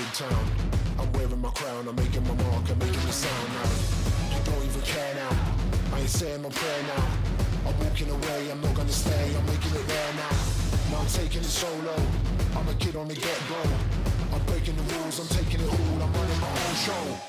big town. I'm wearing my crown, I'm making my mark, I'm making the sound now. You don't even care now, I ain't saying no prayer now. I'm walking away, I'm not gonna stay, I'm making it rare now. Now I'm taking it solo, I'm a kid on the get-go. I'm breaking the rules, I'm taking it all, I'm running my own show.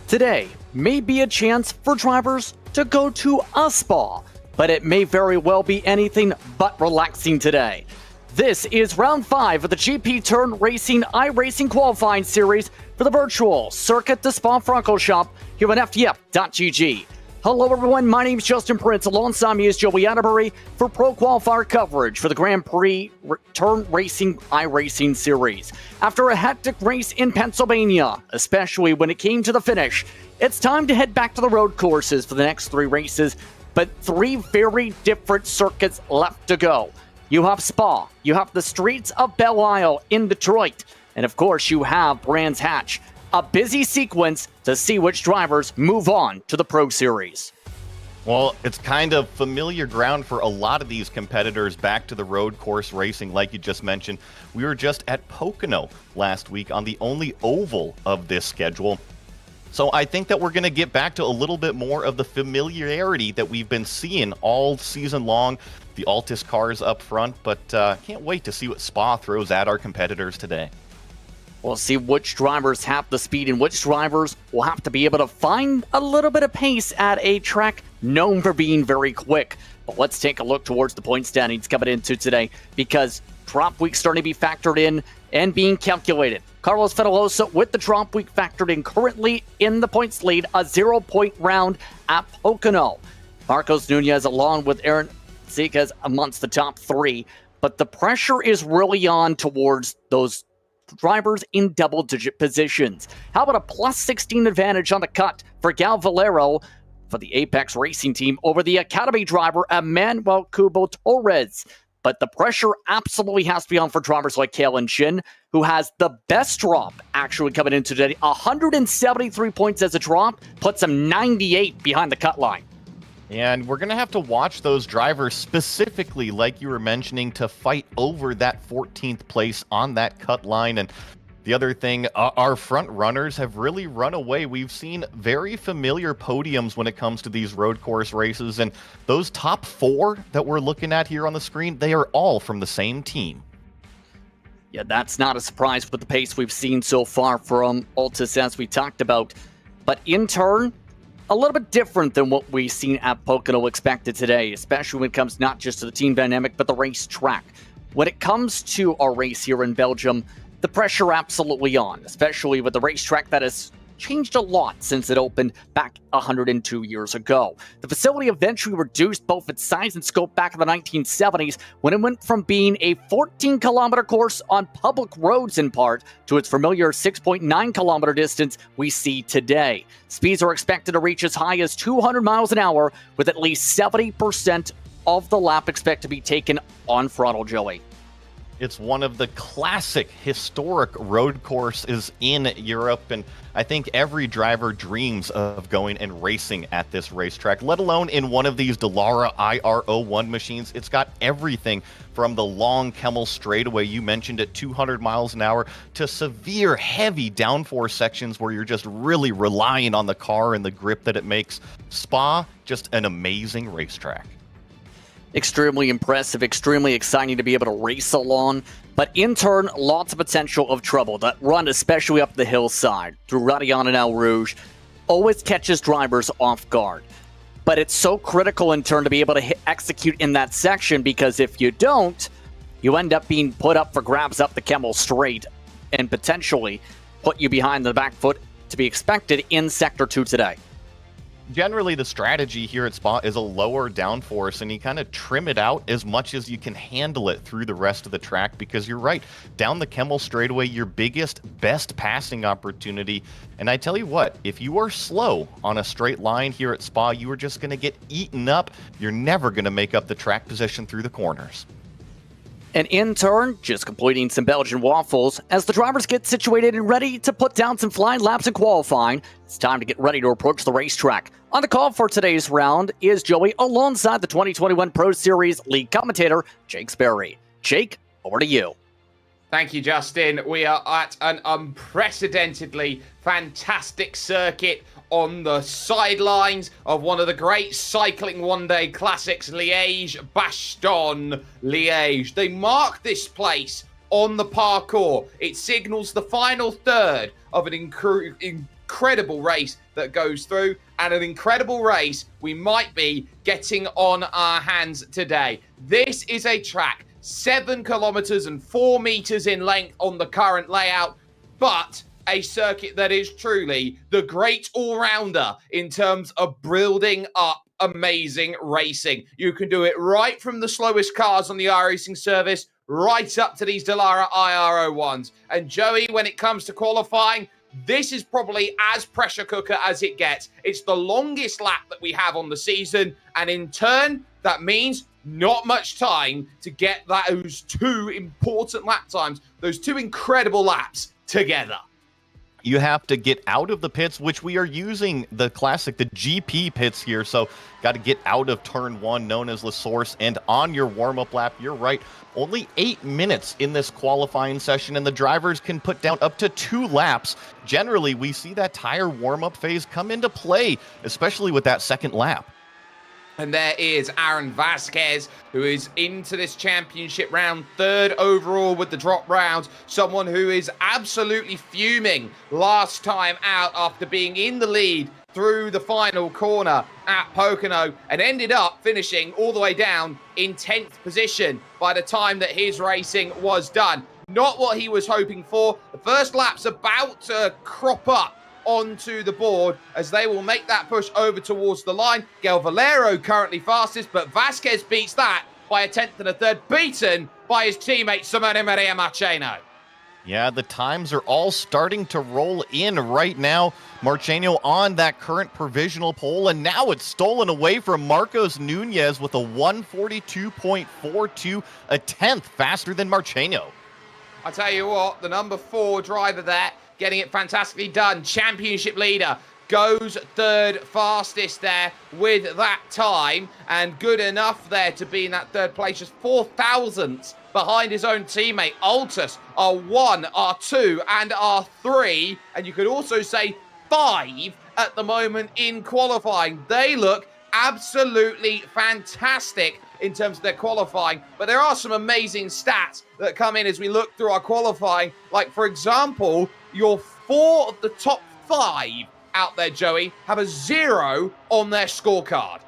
Today may be a chance for drivers to go to a spa, but it may very well be anything but relaxing today. This is round 5 of the GP Turn Racing iRacing qualifying series for the virtual Circuit de Spa-Francorchamps here on FTF.gg. Hello everyone, my name is Justin Prince. Alongside me is Joey Atterbury for Pro Qualifier coverage for the Grand Prix Turn Racing iRacing series. After a hectic race in Pennsylvania, especially when it came to the finish, it's time to head back to the road courses for the next 3 races, but 3 very different circuits left to go. You have Spa, you have the streets of Belle Isle in Detroit, and of course you have Brands Hatch. A busy sequence to see which drivers move on to the Pro Series. Well, it's kind of familiar ground for a lot of these competitors back to the road course racing, like you just mentioned. We were just at Pocono last week on the only oval of this schedule. So I think that we're going to get back to a little bit more of the familiarity that we've been seeing all season long. The Altis cars up front, but can't wait to see what Spa throws at our competitors today. We'll see which drivers have the speed and which drivers will have to be able to find a little bit of pace at a track known for being very quick. But let's take a look towards the point standings coming into today, because drop week starting to be factored in and being calculated. Carlos Fedalosa with the drop week factored in currently in the points lead, a 0-point round at Pocono. Marcos Nunez along with Aaron Zikas amongst the top 3, but the pressure is really on towards those drivers in double-digit positions. How about a plus 16 advantage on the cut for Gal Valero for the Apex Racing team over the Academy driver Emmanuel Cubo Torres? But the pressure absolutely has to be on for drivers like Kalen Shin, who has the best drop actually coming into today. 173 points as a drop, puts him 98 behind the cut line. And we're going to have to watch those drivers specifically, like you were mentioning, to fight over that 14th place on that cut line. And the other thing, our front runners have really run away. We've seen very familiar podiums when it comes to these road course races. And those top 4 that we're looking at here on the screen, they are all from the same team. Yeah, that's not a surprise with the pace we've seen so far from Altus, as we talked about. But in turn, a little bit different than what we've seen at Pocono expected today, especially when it comes not just to the team dynamic, but the racetrack. When it comes to our race here in Belgium, the pressure absolutely on, especially with the racetrack that has changed a lot since it opened back 102 years ago. The facility eventually reduced both its size and scope back in the 1970s when it went from being a 14-kilometer course on public roads in part to its familiar 6.9-kilometer distance we see today. Speeds are expected to reach as high as 200 miles an hour, with at least 70% of the lap expected to be taken on throttle, Joey. It's one of the classic historic road courses in Europe, and I think every driver dreams of going and racing at this racetrack, let alone in one of these Dallara IR01 machines. It's got everything from the long Kemmel straightaway you mentioned at 200 miles an hour to severe heavy downforce sections where you're just really relying on the car and the grip that it makes. Spa, just an amazing racetrack. Extremely impressive, extremely exciting to be able to race along, but in turn, lots of potential of trouble. That run, especially up the hillside through Radion and El Rouge, always catches drivers off guard. But it's so critical in turn to be able to execute in that section, because if you don't, you end up being put up for grabs up the Kemmel straight and potentially put you behind the back foot to be expected in Sector 2 today. Generally, the strategy here at Spa is a lower downforce, and you kind of trim it out as much as you can handle it through the rest of the track, because you're right, down the Kemmel straightaway, your biggest, best passing opportunity. And I tell you what, if you are slow on a straight line here at Spa, you are just going to get eaten up. You're never going to make up the track position through the corners. And in turn, just completing some Belgian waffles, as the drivers get situated and ready to put down some flying laps in qualifying, it's time to get ready to approach the racetrack. On the call for today's round is Joey, alongside the 2021 Pro Series lead commentator, Jake Sperry. Jake, over to you. Thank you, Justin. We are at an unprecedentedly fantastic circuit on the sidelines of one of the great cycling one-day classics, Liège-Bastogne-Liège. They mark this place on the parcours. It signals the final third of an incredible race that goes through, and an incredible race we might be getting on our hands today. This is a track 7 kilometers and 4 meters in length on the current layout, but a circuit that is truly the great all-rounder in terms of building up amazing racing. You can do it right from the slowest cars on the iRacing service right up to these Dallara IR01s. And Joey, when it comes to qualifying, this is probably as pressure cooker as it gets. It's the longest lap that we have on the season, and in turn, that means not much time to get those two important lap times, those two incredible laps together. You have to get out of the pits, which we are using the GP pits here. So got to get out of turn 1, known as La Source, and on your warm-up lap, you're right, only 8 minutes in this qualifying session, and the drivers can put down up to 2 laps. Generally, we see that tire warm-up phase come into play, especially with that second lap. And there is Aaron Vasquez, who is into this championship round, 3rd overall with the drop round. Someone who is absolutely fuming last time out after being in the lead through the final corner at Pocono, and ended up finishing all the way down in 10th position by the time that his racing was done. Not what he was hoping for. The first lap's about to crop up onto the board as they will make that push over towards the line. Gel Valero currently fastest, but Vasquez beats that by a 10th and a 3rd, beaten by his teammate Simone Maria Marcheno. Yeah, the times are all starting to roll in right now. Marcheno on that current provisional pole, and now it's stolen away from Marcos Nunez with a 142.42, a 10th faster than Marcheno. I tell you what, the number 4 driver there, getting it fantastically done. Championship leader goes 3rd fastest there with that time, and good enough there to be in that 3rd place, just 4 thousandths behind his own teammate Altus, R1, R2, and R3, and you could also say 5 at the moment in qualifying. They look absolutely fantastic in terms of their qualifying, but there are some amazing stats that come in as we look through our qualifying. Like, for example, your 4 of the top 5 out there, Joey, have a 0 on their scorecard.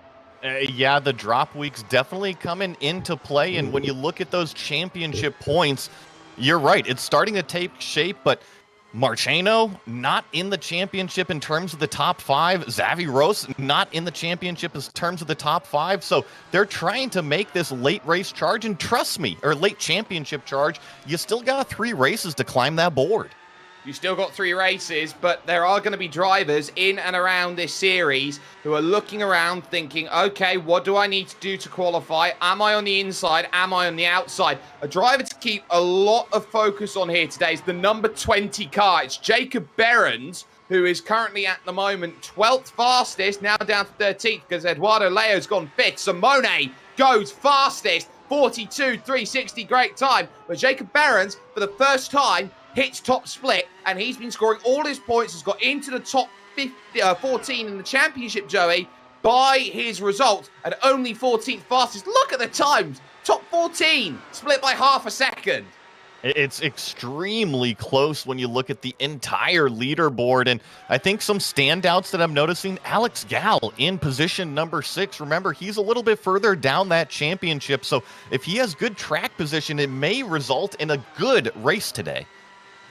Yeah, the drop week's definitely coming into play, and when you look at those championship points, you're right, it's starting to take shape, but Marcheno, not in the championship in terms of the top 5. Xavi not in the championship in terms of the top 5. So they're trying to make this late race charge, and trust me, or late championship charge, you still got 3 races to climb that board. You still got 3 races, but there are going to be drivers in and around this series who are looking around thinking, okay, what do I need to do to qualify? Am I on the inside? Am I on the outside? A driver to keep a lot of focus on here today is the number 20 car. It's Jacob Behrens, who is currently at the moment 12th fastest, now down to 13th because Eduardo Leo's gone 5th. Simone goes fastest, 42.360, great time. But Jacob Behrens, for the first time, hits top split, and he's been scoring all his points, has got into the top 14 in the championship, Joey, by his result, and only 14th fastest. Look at the times, top 14, split by half a second. It's extremely close when you look at the entire leaderboard, and I think some standouts that I'm noticing, Alex Gall in position number 6. Remember, he's a little bit further down that championship, so if he has good track position, it may result in a good race today.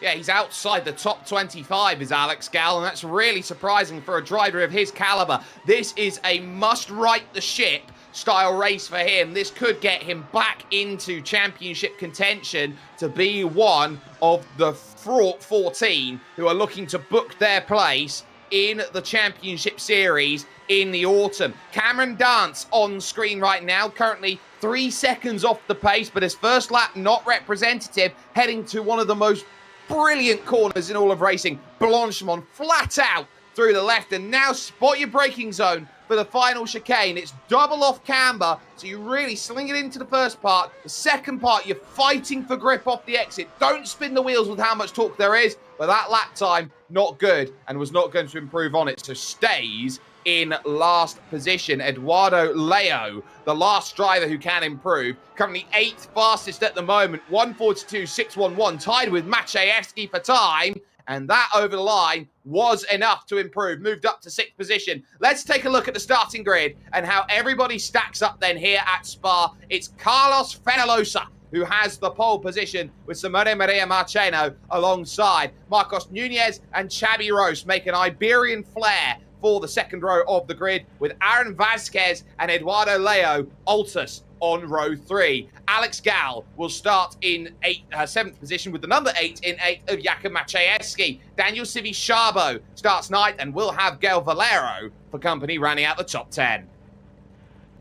Yeah, he's outside the top 25 is Alex Gall, and that's really surprising for a driver of his caliber. This is a must-right the ship style race for him. This could get him back into championship contention to be one of the 14 who are looking to book their place in the championship series in the autumn. Cameron Dance on screen right now, currently 3 seconds off the pace, but his first lap not representative, heading to one of the most brilliant corners in all of racing. Blanchimont flat out through the left, and now spot your braking zone for the final chicane. It's double off camber, so you really sling it into the first part. The second part, you're fighting for grip off the exit. Don't spin the wheels with how much torque there is, but that lap time, not good, and was not going to improve on it, so stays in last position. Eduardo Leo, the last driver who can improve, currently 8th fastest at the moment, 1:42.611, tied with Maciejewski for time, and that over the line was enough to improve. Moved up to 6th position. Let's take a look at the starting grid and how everybody stacks up then here at Spa. It's Carlos Fenalosa who has the pole position, with Simone Maria Marcheno alongside. Marcos Nunez and Xabi Rose make an Iberian flair for the second row of the grid, with Aaron Vasquez and Eduardo Leo Altus on row 3. Alex Gall will start in 7th position with the number 8 in 8th of Jakub Maciejewski. Daniel Civi-Szabo starts 9th, and we'll have Gail Valero for company rounding out the top 10.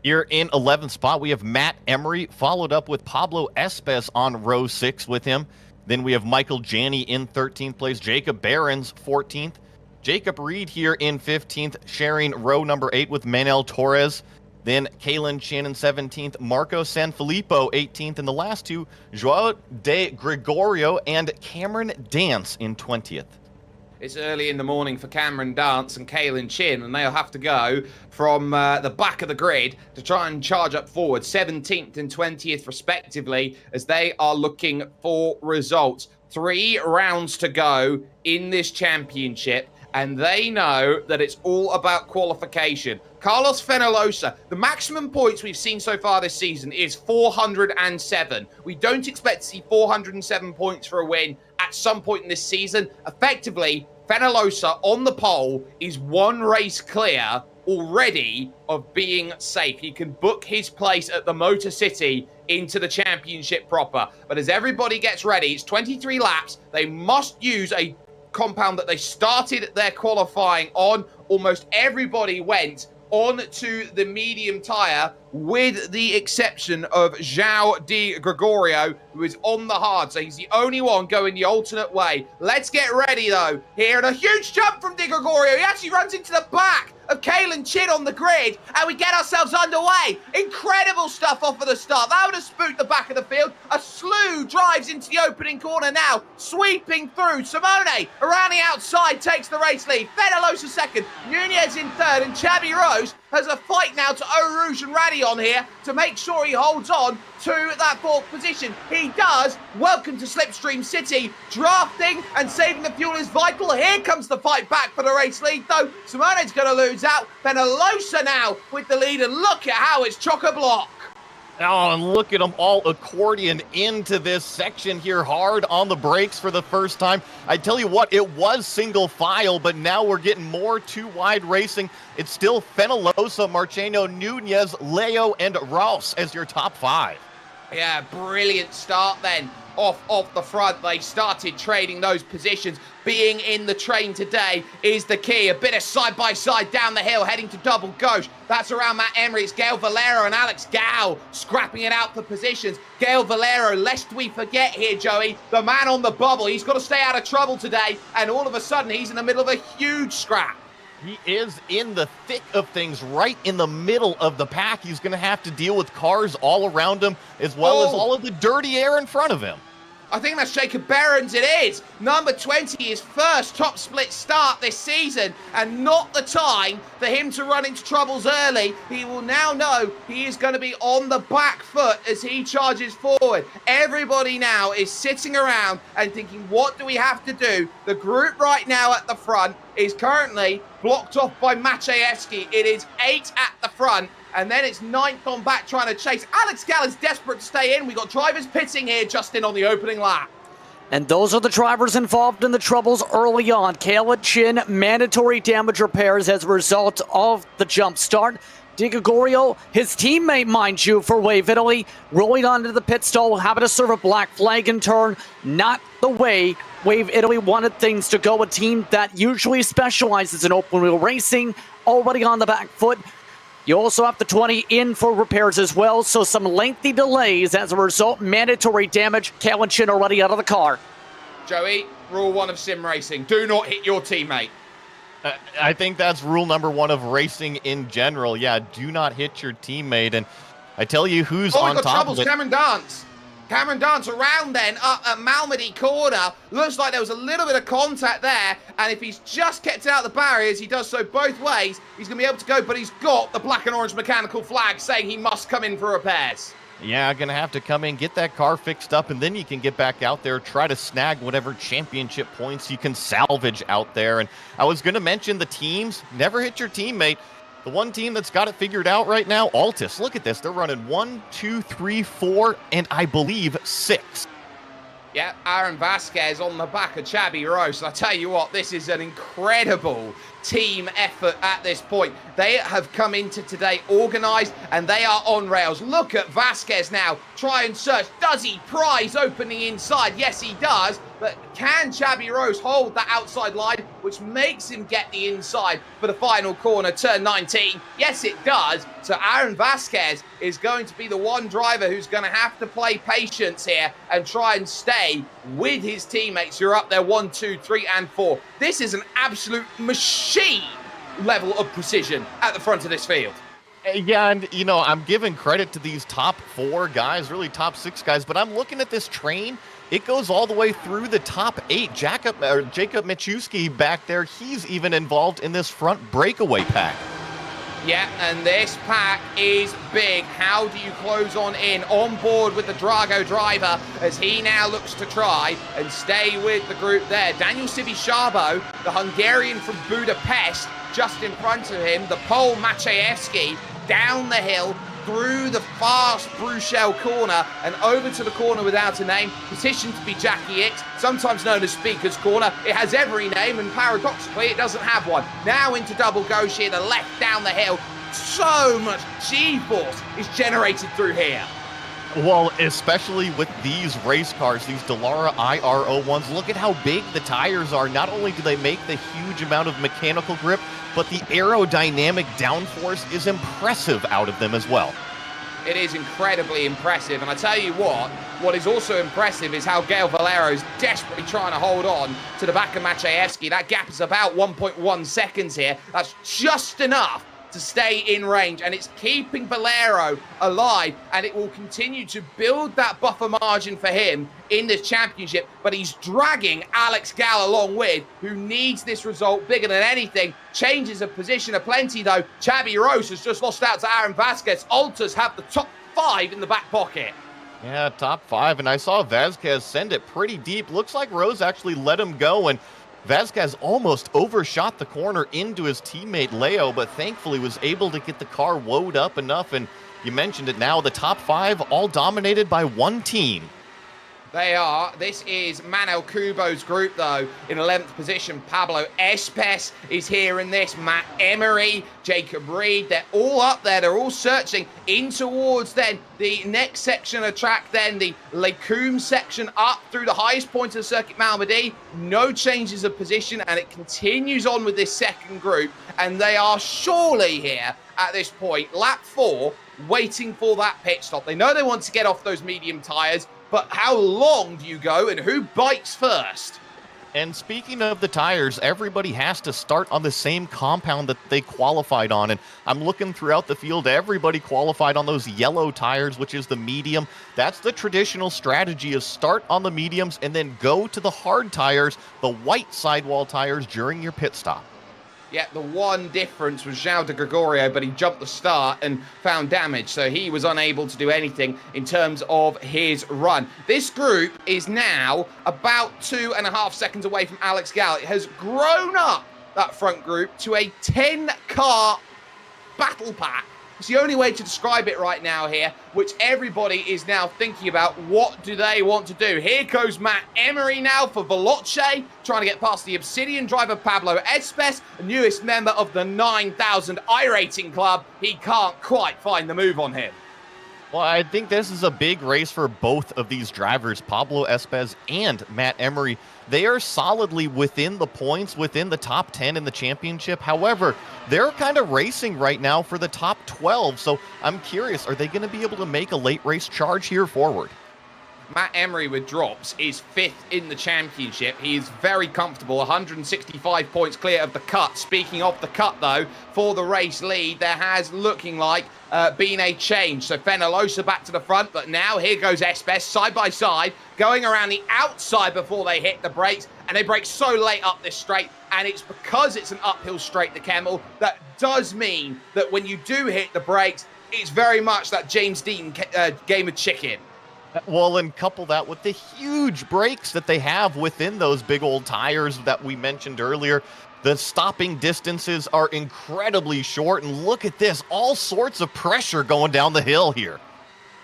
Here in 11th spot, we have Matt Emery, followed up with Pablo Espes on row 6 with him. Then we have Michael Janney in 13th place, Jacob Behrens 14th. Jacob Reed here in 15th, sharing row number 8 with Manuel Torres. Then Kalen Chin in 17th, Marco Sanfilippo 18th, and the last two, Joao de Gregorio and Cameron Dance in 20th. It's early in the morning for Cameron Dance and Kalen Chin, and they'll have to go from the back of the grid to try and charge up forward, 17th and 20th respectively, as they are looking for results. 3 rounds to go in this championship, and they know that it's all about qualification. Carlos Fenalosa, the maximum points we've seen so far this season is 407. We don't expect to see 407 points for a win at some point in this season. Effectively, Fenalosa on the pole is 1 race clear already of being safe. He can book his place at the Motor City into the championship proper. But as everybody gets ready, it's 23 laps. They must use a compound that they started their qualifying on. Almost everybody went on to the medium tire, with the exception of Joao de Gregorio, who is on the hard, so he's the only one going the alternate way. Let's get ready, though, here, and a huge jump from de Gregorio. He actually runs into the back of Kalen Chin on the grid, and we get ourselves underway. Incredible stuff off of the start. That would have spooked the back of the field. A slew drives into the opening corner now, sweeping through. Simone around the outside takes the race lead. Fenalosa second, Nunez in third, and Xabi Rose has a fight now to Rouge and Radion here to make sure he holds on to that fourth position. He does. Welcome to Slipstream City. Drafting and saving the fuel is vital. Here comes the fight back for the race lead, though. Simone's going to lose out. Penalosa now with the lead, and look at how it's chock-a-block. Oh, and look at them all accordion into this section here, hard on the brakes for the first time. I tell you what, it was single file, but now we're getting more two-wide racing. It's still Fenalosa, Marcheno, Nunez, Leo, and Ross as your top 5. Yeah, brilliant start then. Off the front, they started trading those positions. Being in the train today is the key. A bit of side-by-side down the hill, heading to double gauche. That's around Matt Emery. It's Gael Valero and Alex Gal scrapping it out for positions. Gael Valero, lest we forget here, Joey, the man on the bubble. He's got to stay out of trouble today, and all of a sudden, he's in the middle of a huge scrap. He is in the thick of things, right in the middle of the pack. He's going to have to deal with cars all around him, as well as all of the dirty air in front of him. I think that's Jacob Behrens, it is. Number 20, his first top split start this season, and not the time for him to run into troubles early. He will now know he is going to be on the back foot as he charges forward. Everybody now is sitting around and thinking, what do we have to do? The group right now at the front is currently blocked off by Maciejewski. It is 8 at the front. And then it's 9th on back trying to chase. Alex Gal is desperate to stay in. We got drivers pitting here, Justin, on the opening lap. And those are the drivers involved in the troubles early on. Caleb Chin, mandatory damage repairs as a result of the jump start. Di Gregorio, his teammate, mind you, for Wave Italy, rolling onto the pit stall, having to serve a black flag in turn. Not the way Wave Italy wanted things to go. A team that usually specializes in open wheel racing, already on the back foot. You also have the 20 in for repairs as well, so some lengthy delays as a result. Mandatory damage. Cal and Chin already out of the car. Joey, rule 1 of sim racing. Do not hit your teammate. I think that's rule number 1 of racing in general. Yeah, do not hit your teammate. And I tell you who's on top troubles. of it. Cameron Dance. Cameron Dance around then up at Malmedy corner. Looks like there was a little bit of contact there. And if he's just kept out the barriers, he does so both ways. He's going to be able to go, but he's got the black and orange mechanical flag saying he must come in for repairs. Yeah, going to have to come in, get that car fixed up, and then you can get back out there, try to snag whatever championship points you can salvage out there. And I was going to mention the teams. Never hit your teammate. The one team that's got it figured out right now, Altus. Look at this. They're running 1, 2, 3, 4, and I believe 6. Yeah, Aaron Vasquez on the back of Chabi Rose. I tell you what, this is an incredible team effort at this point. They have come into today organised, and they are on rails. Look at Vasquez now. Try and search. Does he prize opening inside? Yes, he does. But can Chabi Rose hold that outside line, which makes him get the inside for the final corner, turn 19? Yes, it does. So Aaron Vasquez is going to be the one driver who's going to have to play patience here and try and stay with his teammates who are up there 1, 2, 3, and 4. This is an absolute machine level of precision at the front of this field. Yeah, and, you know, I'm giving credit to these top 4 guys, really top 6 guys, but I'm looking at this train. It goes all the way through the top 8. Jacob Michewski back there, he's even involved in this front breakaway pack. Yeah, and this pack is big. How do you close on board with the Drago driver as he now looks to try and stay with the group there? Daniel Sivishabo, the Hungarian from Budapest, just in front of him. The Pole Maciejewski down the hill, through the fast Bruchel corner and over to the corner without a name, positioned to be Jackie X, sometimes known as Speaker's Corner. It has every name, and paradoxically it doesn't have one. Now into double gauche here, the left down the hill. So much G-force is generated through here. Well, especially with these race cars, these Dallara IR01s, look at how big the tires are. Not only do they make the huge amount of mechanical grip, but the aerodynamic downforce is impressive out of them as well. It is incredibly impressive, and I tell you what is also impressive is how Gael Valero is desperately trying to hold on to the back of Maciejewski. That gap is about 1.1 seconds here. That's just enough to stay in range, and it's keeping Valero alive, and it will continue to build that buffer margin for him in this championship, but he's dragging Alex Gal along with, who needs this result bigger than anything. Changes of position are plenty, though. Chabi Rose has just lost out to Aaron Vasquez. Alters have the top 5 in the back pocket. Yeah, top 5, and I saw Vasquez send it pretty deep. Looks like Rose actually let him go, and Vasquez almost overshot the corner into his teammate Leo, but thankfully was able to get the car woed up enough, and you mentioned it now, the top 5 all dominated by one team. They are. This is Manel Kubo's group, though, in 11th position. Pablo Espes is here in this. Matt Emery, Jacob Reed, they're all up there. They're all searching in towards then the next section of track, then the Lecum section up through the highest point of the Circuit Malmedy. No changes of position, and it continues on with this second group, and they are surely here at this point, lap 4, waiting for that pit stop. They know they want to get off those medium tyres, but how long do you go and who bites first? And speaking of the tires, everybody has to start on the same compound that they qualified on. And I'm looking throughout the field, everybody qualified on those yellow tires, which is the medium. That's the traditional strategy, is start on the mediums and then go to the hard tires, the white sidewall tires, during your pit stop. Yeah, the one difference was João de Gregorio, but he jumped the start and found damage, so he was unable to do anything in terms of his run. This group is now about 2.5 seconds away from Alex Gal. It has grown up, that front group, to a 10-car battle pack. It's the only way to describe it right now here, which everybody is now thinking about. What do they want to do? Here goes Matt Emery now for Veloce, trying to get past the Obsidian driver Pablo Espes, the newest member of the 9000 iRacing Club. He can't quite find the move on him. Well, I think this is a big race for both of these drivers, Pablo Espes and Matt Emery. They are solidly within the points, within the top 10 in the championship. However, they're kind of racing right now for the top 12. So I'm curious, are they going to be able to make a late race charge here forward? Matt Emery with drops is 5th in the championship. He is very comfortable, 165 points clear of the cut. Speaking of the cut, though, for the race lead, there has looking like been a change. So Fenalosa back to the front, but now here goes Espes side by side, going around the outside before they hit the brakes, and they brake so late up this straight, and it's because it's an uphill straight, the Kemmel, that does mean that when you do hit the brakes, it's very much that James Dean game of chicken. Well, and couple that with the huge brakes that they have within those big old tires that we mentioned earlier. The stopping distances are incredibly short, and look at this, all sorts of pressure going down the hill here.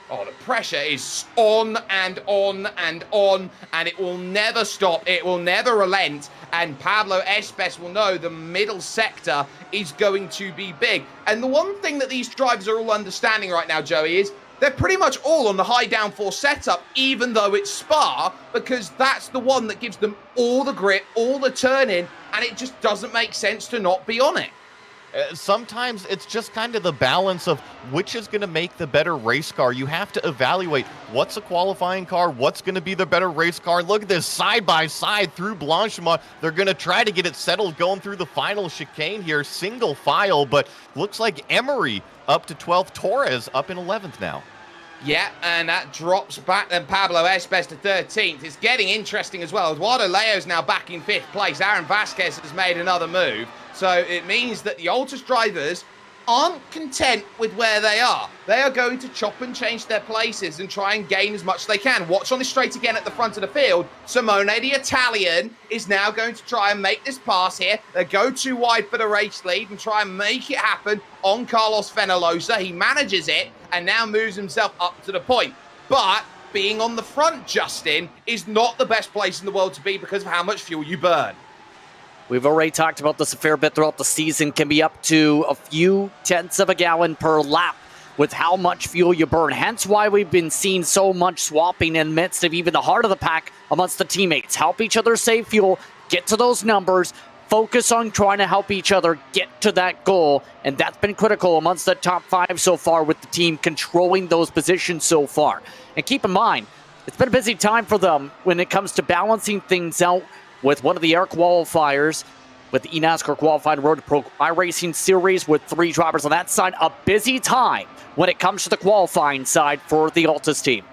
Oh, the pressure is on and on and on, and it will never stop. It will never relent, and Pablo Espes will know the middle sector is going to be big. And the one thing that these drivers are all understanding right now, Joey, is they're pretty much all on the high downforce setup, even though it's Spa, because that's the one that gives them all the grip, all the turn-in, and it just doesn't make sense to not be on it. Sometimes it's just kind of the balance of which is going to make the better race car. You have to evaluate what's a qualifying car, what's going to be the better race car. Look at this side-by-side through Blanchimont. They're going to try to get it settled going through the final chicane here, single file, but looks like Emery up to 12th, Torres up in 11th now. Yeah, and that drops back then Pablo Espes to 13th. It's getting interesting as well. Eduardo Leo's now back in 5th place. Aaron Vasquez has made another move. So it means that the Altus drivers aren't content with where they are. They are going to chop and change their places and try and gain as much as they can. Watch on this straight again at the front of the field. Simone, the Italian, is now going to try and make this pass here. They go too wide for the race lead and try and make it happen on Carlos Fenalosa. He manages it and now moves himself up to the point. But being on the front, Justin, is not the best place in the world to be because of how much fuel you burn. We've already talked about this a fair bit throughout the season. Can be up to a few tenths of a gallon per lap with how much fuel you burn. Hence why we've been seeing so much swapping in the midst of even the heart of the pack amongst the teammates. Help each other save fuel, get to those numbers, focus on trying to help each other get to that goal. And that's been critical amongst the top 5 so far with the team controlling those positions so far. And keep in mind, it's been a busy time for them when it comes to balancing things out with one of the air qualifiers with the eNASCAR Qualified Road to Pro iRacing Series with 3 drivers on that side. A busy time when it comes to the qualifying side for the Altus team.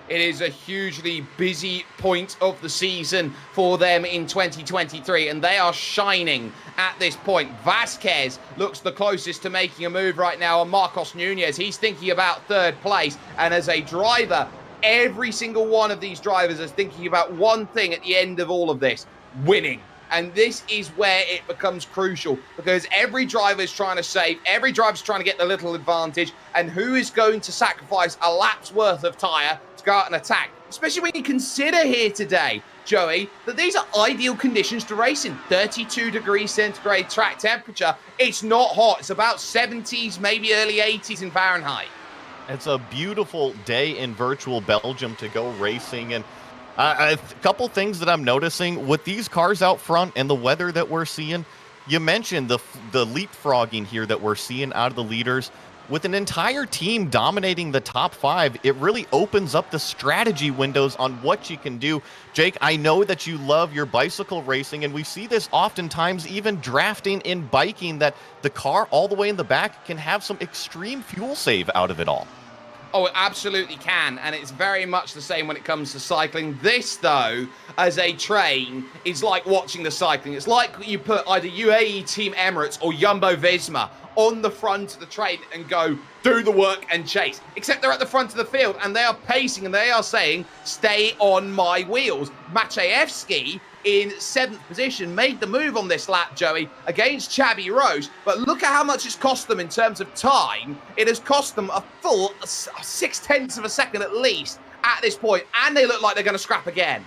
It is a hugely busy point of the season for them in 2023, and they are shining at this point. Vasquez looks the closest to making a move right now, and Marcos Nunez, he's thinking about 3rd place. And as a driver, every single one of these drivers is thinking about one thing at the end of all of this: winning. And this is where it becomes crucial, because every driver is trying to save, every driver's trying to get the little advantage, and who is going to sacrifice a lap's worth of tyre to go out and attack? Especially when you consider here today, Joey, that these are ideal conditions to race in. 32 degrees centigrade track temperature. It's not hot. It's about 70s, maybe early 80s in Fahrenheit. It's a beautiful day in virtual Belgium to go racing, and a couple things that I'm noticing with these cars out front and the weather that we're seeing. You mentioned the leapfrogging here that we're seeing out of the leaders. With an entire team dominating the top 5, it really opens up the strategy windows on what you can do. Jake, I know that you love your bicycle racing, and we see this oftentimes even drafting in biking, that the car all the way in the back can have some extreme fuel save out of it all. Oh, it absolutely can, and it's very much the same when it comes to cycling. This, though, as a train, is like watching the cycling. It's like you put either UAE Team Emirates or Jumbo-Visma on the front of the train and go, do the work and chase. Except they're at the front of the field, and they are pacing, and they are saying, stay on my wheels. Maciejewski, in 7th position, made the move on this lap, Joey, against Xabi Rose. But look at how much it's cost them in terms of time. It has cost them a full 0.6 of a second at least at this point, and they look like they're going to scrap again.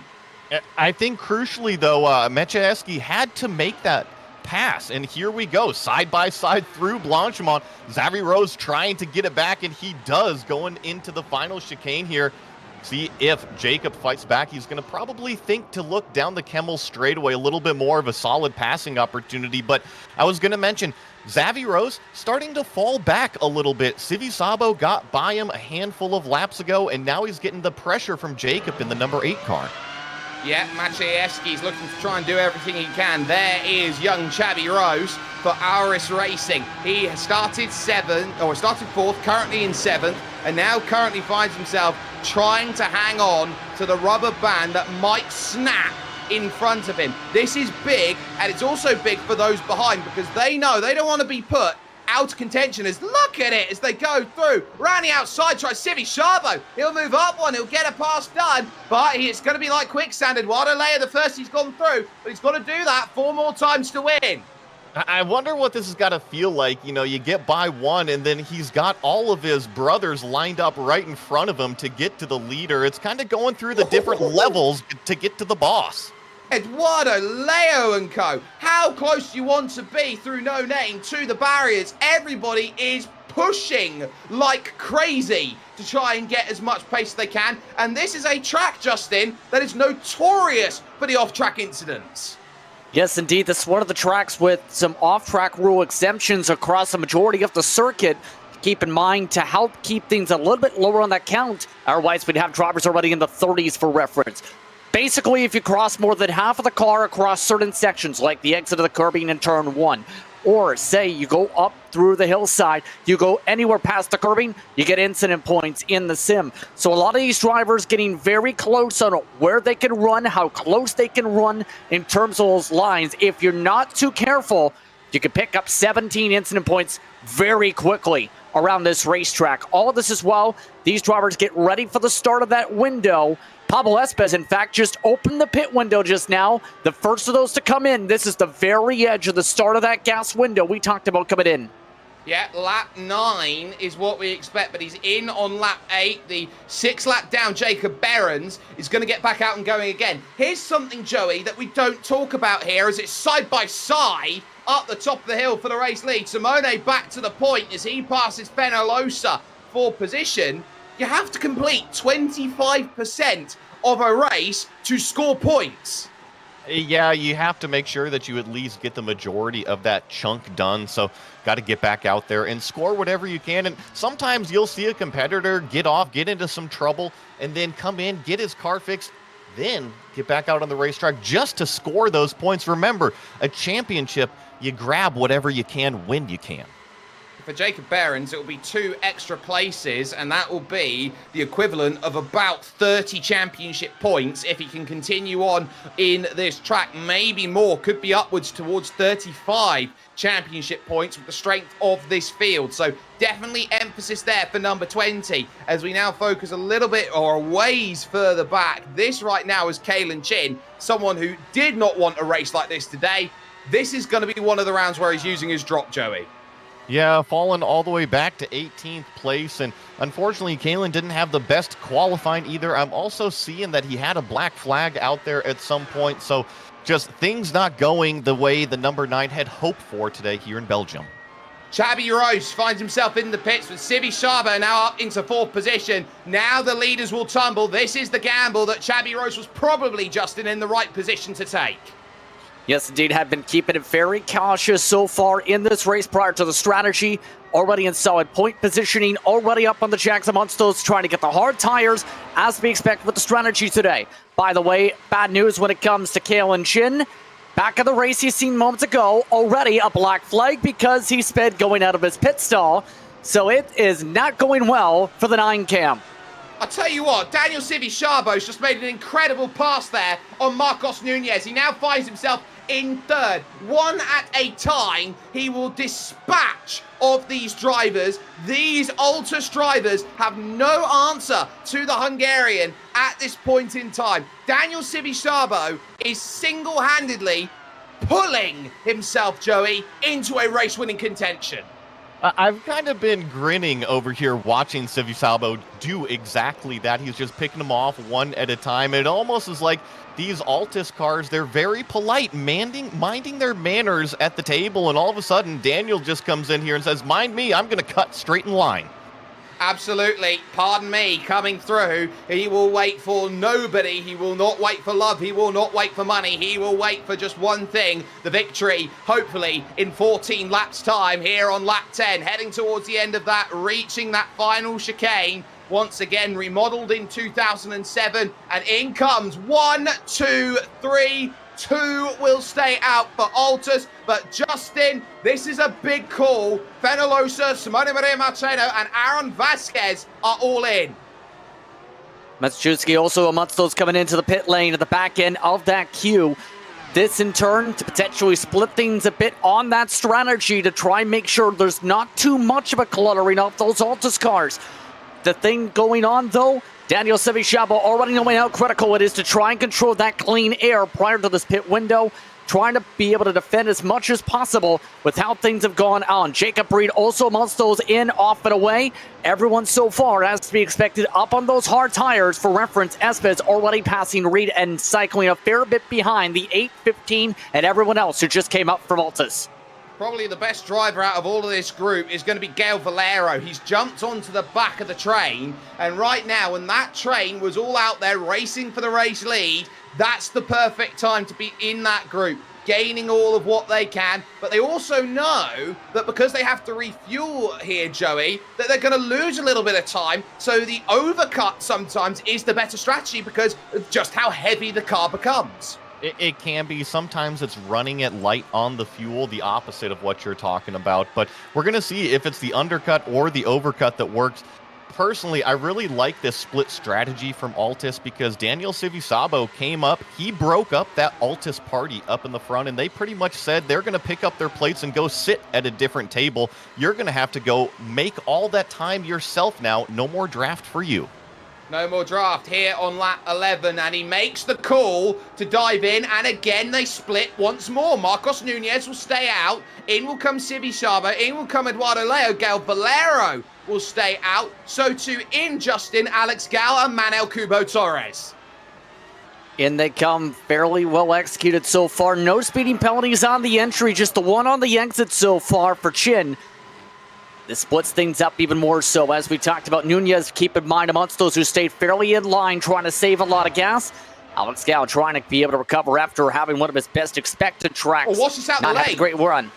I think crucially, though, Maciejewski had to make that pass, and here we go, side by side through Blanchimont. Xavi Rose trying to get it back, and he does, going into the final chicane here. See if Jacob fights back. He's going to probably think to look down the Kemmel straightaway, a little bit more of a solid passing opportunity. But I was going to mention, Xavi Rose starting to fall back a little bit. Sivi Sabo got by him a handful of laps ago, and now he's getting the pressure from Jacob in the number 8 car. Yeah, Maciejewski's looking to try and do everything he can. There is young Xabi Rose for iRacing. He started 4th, currently in 7th, and now currently finds himself trying to hang on to the rubber band that might snap in front of him. This is big, and it's also big for those behind, because they know they don't want to be put out of contention. As look at it as they go through. Round the outside, tries Sivi Sabo. He'll move up one, he'll get a pass done, but it's going to be like quicksand. Eduardo Leia, the first he's gone through, but he's got to do that 4 more times to win. I wonder what this has got to feel like. You know, you get by one, and then he's got all of his brothers lined up right in front of him to get to the leader. It's kind of going through the different levels to get to the boss. Eduardo, Leo and co. How close do you want to be through no name to the barriers? Everybody is pushing like crazy to try and get as much pace as they can. And this is a track, Justin, that is notorious for the off-track incidents. Yes, indeed. This is one of the tracks with some off-track rule exemptions across the majority of the circuit. Keep in mind to help keep things a little bit lower on that count. Otherwise, we'd have drivers already in the 30s for reference. Basically, if you cross more than half of the car across certain sections, like the exit of the curbing in turn 1, or say you go up through the hillside, you go anywhere past the curbing, you get incident points in the sim. So a lot of these drivers getting very close on where they can run, how close they can run in terms of those lines. If you're not too careful, you can pick up 17 incident points very quickly around this racetrack. All of this as well, these drivers get ready for the start of that window. Pablo Espez, in fact, just opened the pit window just now. The first of those to come in. This is the very edge of the start of that gas window we talked about coming in. Yeah, lap 9 is what we expect, but he's in on lap 8. The 6 lap down, Jacob Behrens is going to get back out and going again. Here's something, Joey, that we don't talk about here, as it's side by side up the top of the hill for the race lead. Simone back to the point as he passes Peñalosa for position. You have to complete 25% of a race to score points. Yeah, you have to make sure that you at least get the majority of that chunk done. So got to get back out there and score whatever you can. And sometimes you'll see a competitor get off, get into some trouble, and then come in, get his car fixed, then get back out on the racetrack just to score those points. Remember, a championship, you grab whatever you can when you can. For Jacob Behrens, it will be 2 extra places, and that will be the equivalent of about 30 championship points if he can continue on in this track. Maybe more, could be upwards towards 35 championship points with the strength of this field. So definitely emphasis there for number 20 as we now focus a little bit or a ways further back. This right now is Kalen Chin, someone who did not want a race like this today. This is going to be one of the rounds where he's using his drop, Joey. Yeah, fallen all the way back to 18th place, and unfortunately, Kalen didn't have the best qualifying either. I'm also seeing that he had a black flag out there at some point, so just things not going the way the number 9 had hoped for today here in Belgium. Xabi Rose finds himself in the pits with Sivi Sharbo now up into 4th position. Now the leaders will tumble. This is the gamble that Xabi Rose was probably, Justin, in the right position to take. Yes, indeed, have been keeping it very cautious so far in this race prior to the strategy. Already in solid point positioning, already up on the jacks amongst those trying to get the hard tires, as we expect with the strategy today. By the way, bad news when it comes to Kalen Chin. Back of the race he's seen moments ago, already a black flag because he sped going out of his pit stall. So it is not going well for the 9 cam. I'll tell you what, Daniel Sivi Sharbo's just made an incredible pass there on Marcos Nunez. He now finds himself in 3rd. One at a time, he will dispatch of these drivers. These Altus drivers have no answer to the Hungarian at this point in time. Daniel Sivi Sharbo is single-handedly pulling himself, Joey, into a race-winning contention. I've kind of been grinning over here watching Sivi Salbo do exactly that. He's just picking them off one at a time. It almost is like these Altus cars, they're very polite, minding their manners at the table, and all of a sudden Daniel just comes in here and says, mind me, I'm going to cut straight in line. Absolutely. Pardon me, coming through. He will wait for nobody. He will not wait for love. He will not wait for money. He will wait for just one thing, the victory, hopefully in 14 laps time here on lap 10, heading towards the end of that, reaching that final chicane. Once again, remodeled in 2007, and in comes 1, 2, 3, 2 will stay out for Altus, but Justin, this is a big call. Fenolosa, Simone Maria Marcheno, and Aaron Vasquez are all in. Matsushitsky also amongst those coming into the pit lane at the back end of that queue. This in turn to potentially split things a bit on that strategy to try and make sure there's not too much of a cluttering of those Altus cars. The thing going on though, Daniel Sivi Sharbo already knowing how critical it is to try and control that clean air prior to this pit window, trying to be able to defend as much as possible with how things have gone on. Jacob Reed also amongst those in, off and away. Everyone so far, as to be expected, up on those hard tires. For reference, Espes already passing Reed and cycling a fair bit behind the 8-15 and everyone else who just came up from Altus. Probably the best driver out of all of this group is going to be Gael Valero. He's jumped onto the back of the train, and right now, when that train was all out there racing for the race lead, that's the perfect time to be in that group, gaining all of what they can. But they also know that because they have to refuel here, Joey, that they're going to lose a little bit of time. So the overcut sometimes is the better strategy because of just how heavy the car becomes. It can be. Sometimes it's running it light on the fuel, the opposite of what you're talking about. But we're going to see if it's the undercut or the overcut that works. Personally, I really like this split strategy from Altus because Daniel Sivi Sharbo came up. He broke up that Altus party up in the front, and they pretty much said they're going to pick up their plates and go sit at a different table. You're going to have to go make all that time yourself now. No more draft for you. No more draft here on lap 11, and he makes the call to dive in, and again they split once more. Marcos Nunez will stay out. In will come Sivi Sharbo. In will come Eduardo Leo. Gael Valero will stay out. So too in Justin, Alex Gal, and Manuel Cubo Torres. In they come, fairly well executed so far. No speeding penalties on the entry, just the one on the exit so far for Chin. This splits things up even more so. As we talked about, Nunez, keep in mind, amongst those who stayed fairly in line, trying to save a lot of gas. Alex Gal trying to be able to recover after having one of his best expected tracks. Oh, watch this out the lane. Great run.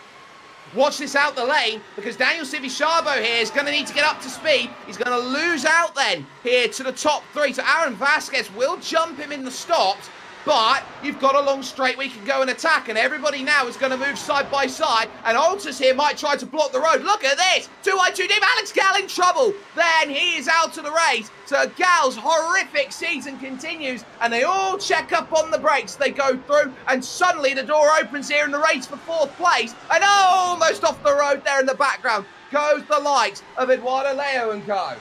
Watch this out the lane, because Daniel Civi-Chabo here is going to need to get up to speed. He's going to lose out then here to the top 3. So Aaron Vasquez will jump him in the stops, but you've got a long straight where you can go and attack, and everybody now is going to move side by side, and Altus here might try to block the road. Look at this! 2-1-2 deep, Alex Gal in trouble! Then he is out of the race, so Gal's horrific season continues, and they all check up on the brakes. They go through, and suddenly the door opens here in the race for 4th place, and almost off the road there in the background goes the likes of Eduardo Leo and co.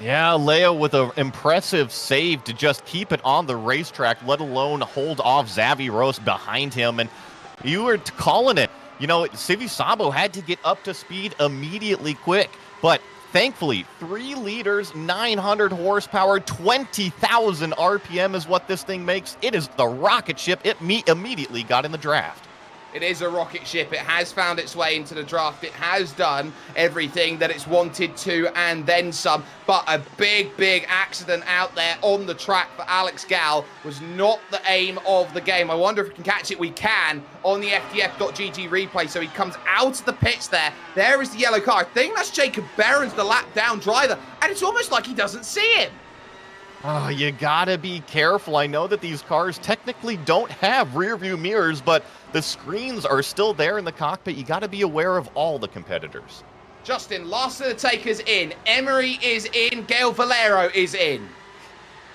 Yeah, Leo with an impressive save to just keep it on the racetrack, let alone hold off Xavi Rose behind him. And you were calling it. You know, Civi-Chabo had to get up to speed immediately quick. But thankfully, 3 liters, 900 horsepower, 20,000 RPM is what this thing makes. It is the rocket ship. It immediately got in the draft. It is a rocket ship. It has found its way into the draft. It has done everything that it's wanted to and then some. But a big, big accident out there on the track for Alex Gal was not the aim of the game. I wonder if we can catch it. We can on the FDF.GG replay. So he comes out of the pits there. There is the yellow car. I think that's Jacob Behrens, the lap down driver. And it's almost like he doesn't see him. Oh, you gotta be careful. I know that these cars technically don't have rear view mirrors, but the screens are still there in the cockpit. You gotta be aware of all the competitors. Justin, last of the takers in. Emery is in. Gail Valero is in.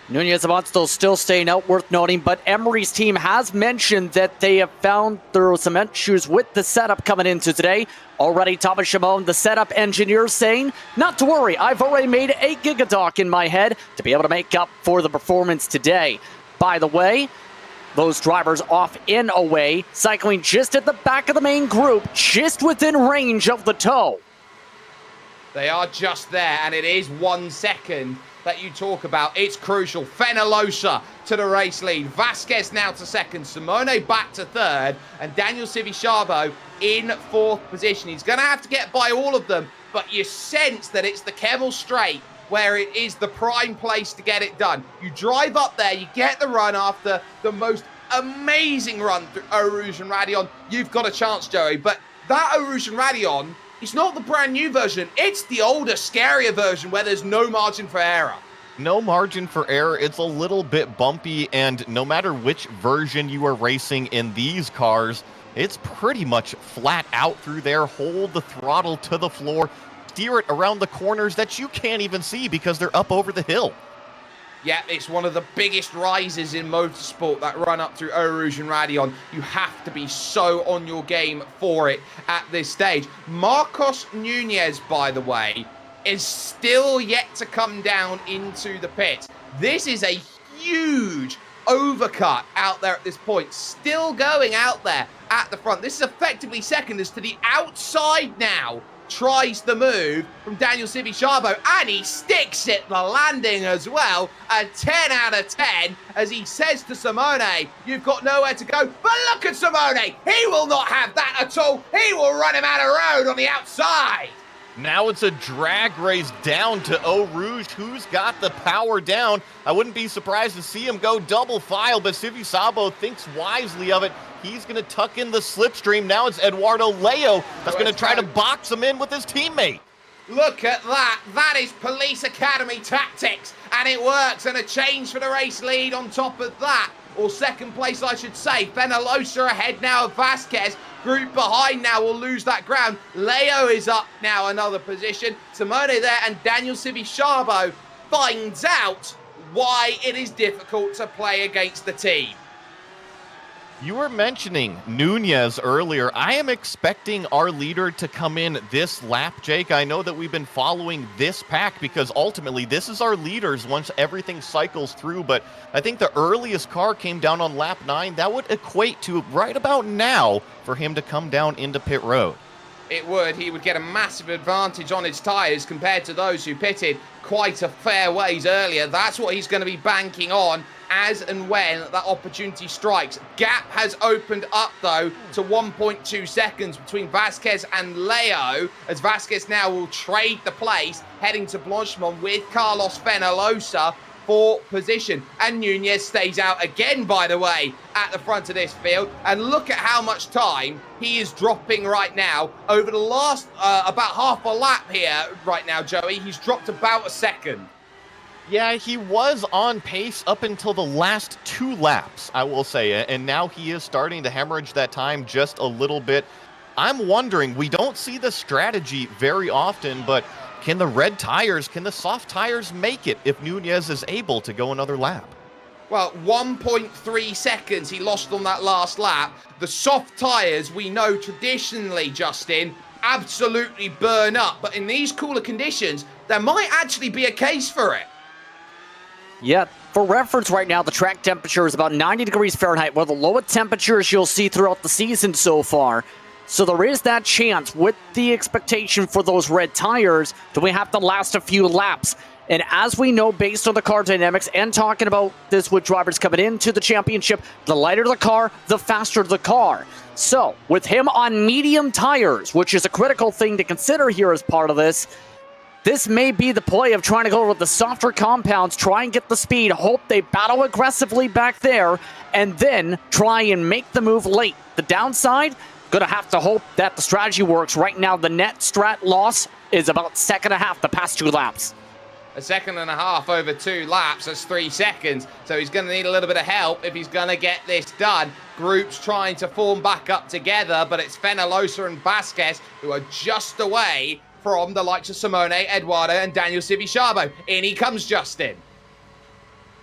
Nunez and still staying out, worth noting, but Emery's team has mentioned that they have found there were some issues with the setup coming into today. Already, Thomas Shimon, the setup engineer, saying, not to worry, I've already made a gigadoc in my head to be able to make up for the performance today. By the way, those drivers off in away, cycling just at the back of the main group, just within range of the toe. They are just there, and it is 1 second that you talk about. It's crucial. Fenalosa to the race lead. Vasquez now to 2nd. Simone back to 3rd. And Daniel Civi-Chabo in 4th position. He's going to have to get by all of them, but you sense that it's the Kemmel Straight where it is the prime place to get it done. You drive up there, you get the run after the most amazing run through Eau Rouge and Radion. You've got a chance, Joey, but that Eau Rouge and Radion, it's not the brand new version. It's the older, scarier version where there's no margin for error. No margin for error. It's a little bit bumpy, and no matter which version you are racing in these cars, it's pretty much flat out through there. Hold the throttle to the floor. Steer it around the corners that you can't even see because they're up over the hill. Yeah, it's one of the biggest rises in motorsport, that run up through Eau Rouge and Radion. You have to be so on your game for it at this stage. Marcos Nunez, by the way, is still yet to come down into the pits. This is a huge overcut out there at this point. Still going out there at the front. This is effectively second as to the outside now. Tries the move from Daniel Civi-Chabo, and he sticks it the landing as well. A 10 out of 10 as he says to Simone, you've got nowhere to go. But look at Simone. He will not have that at all. He will run him out of road on the outside. Now it's a drag race down to Eau Rouge. Who's got the power down? I wouldn't be surprised to see him go double file, but Civi-Chabo thinks wisely of it. He's going to tuck in the slipstream. Now it's Eduardo Leo that's going to try to box him in with his teammate. Look at that. That is Police Academy tactics, and it works. And a change for the race lead on top of that. Or second place, I should say. Fenalosa ahead now of Vasquez. Group behind now will lose that ground. Leo is up now another position. Simone there, and Daniel Civi-Chabo finds out why it is difficult to play against the team. You were mentioning Nunez earlier. I am expecting our leader to come in this lap, Jake. I know that we've been following this pack because ultimately this is our leaders once everything cycles through, but I think the earliest car came down on lap 9. That would equate to right about now for him to come down into pit road. It would. He would get a massive advantage on his tyres compared to those who pitted quite a fair ways earlier. That's what he's going to be banking on as and when that opportunity strikes. Gap has opened up, though, to 1.2 seconds between Vasquez and Leo, as Vasquez now will trade the place, heading to Blanchemont with Carlos Fenalosa. for position. And Nunez stays out again, by the way, at the front of this field. And look at how much time he is dropping right now. Over the last about half a lap here right now, Joey, he's dropped about a second. Yeah, he was on pace up until the last 2 laps, I will say, and now he is starting to hemorrhage that time just a little bit. I'm wondering, we don't see this strategy very often, but can the soft tires make it if Nunez is able to go another lap? Well, 1.3 seconds he lost on that last lap. The soft tires, we know traditionally, Justin, absolutely burn up. But in these cooler conditions, there might actually be a case for it. Yeah, for reference right now, the track temperature is about 90 degrees Fahrenheit, one of the lowest temperatures you'll see throughout the season so far. So there is that chance with the expectation for those red tires that we have to last a few laps. And as we know, based on the car dynamics and talking about this with drivers coming into the championship, the lighter the car, the faster the car. So with him on medium tires, which is a critical thing to consider here as part of this, this may be the play of trying to go with the softer compounds, try and get the speed, hope they battle aggressively back there, and then try and make the move late. The downside, going to have to hope that the strategy works. Right now, the net strat loss is about 1.5 seconds the past 2 laps. 1.5 seconds over 2 laps, that's 3 seconds. So he's going to need a little bit of help if he's going to get this done. Groups trying to form back up together, but it's Fenalosa and Vasquez who are just away from the likes of Simone, Eduardo, and Daniel Civichabo. In he comes Justin.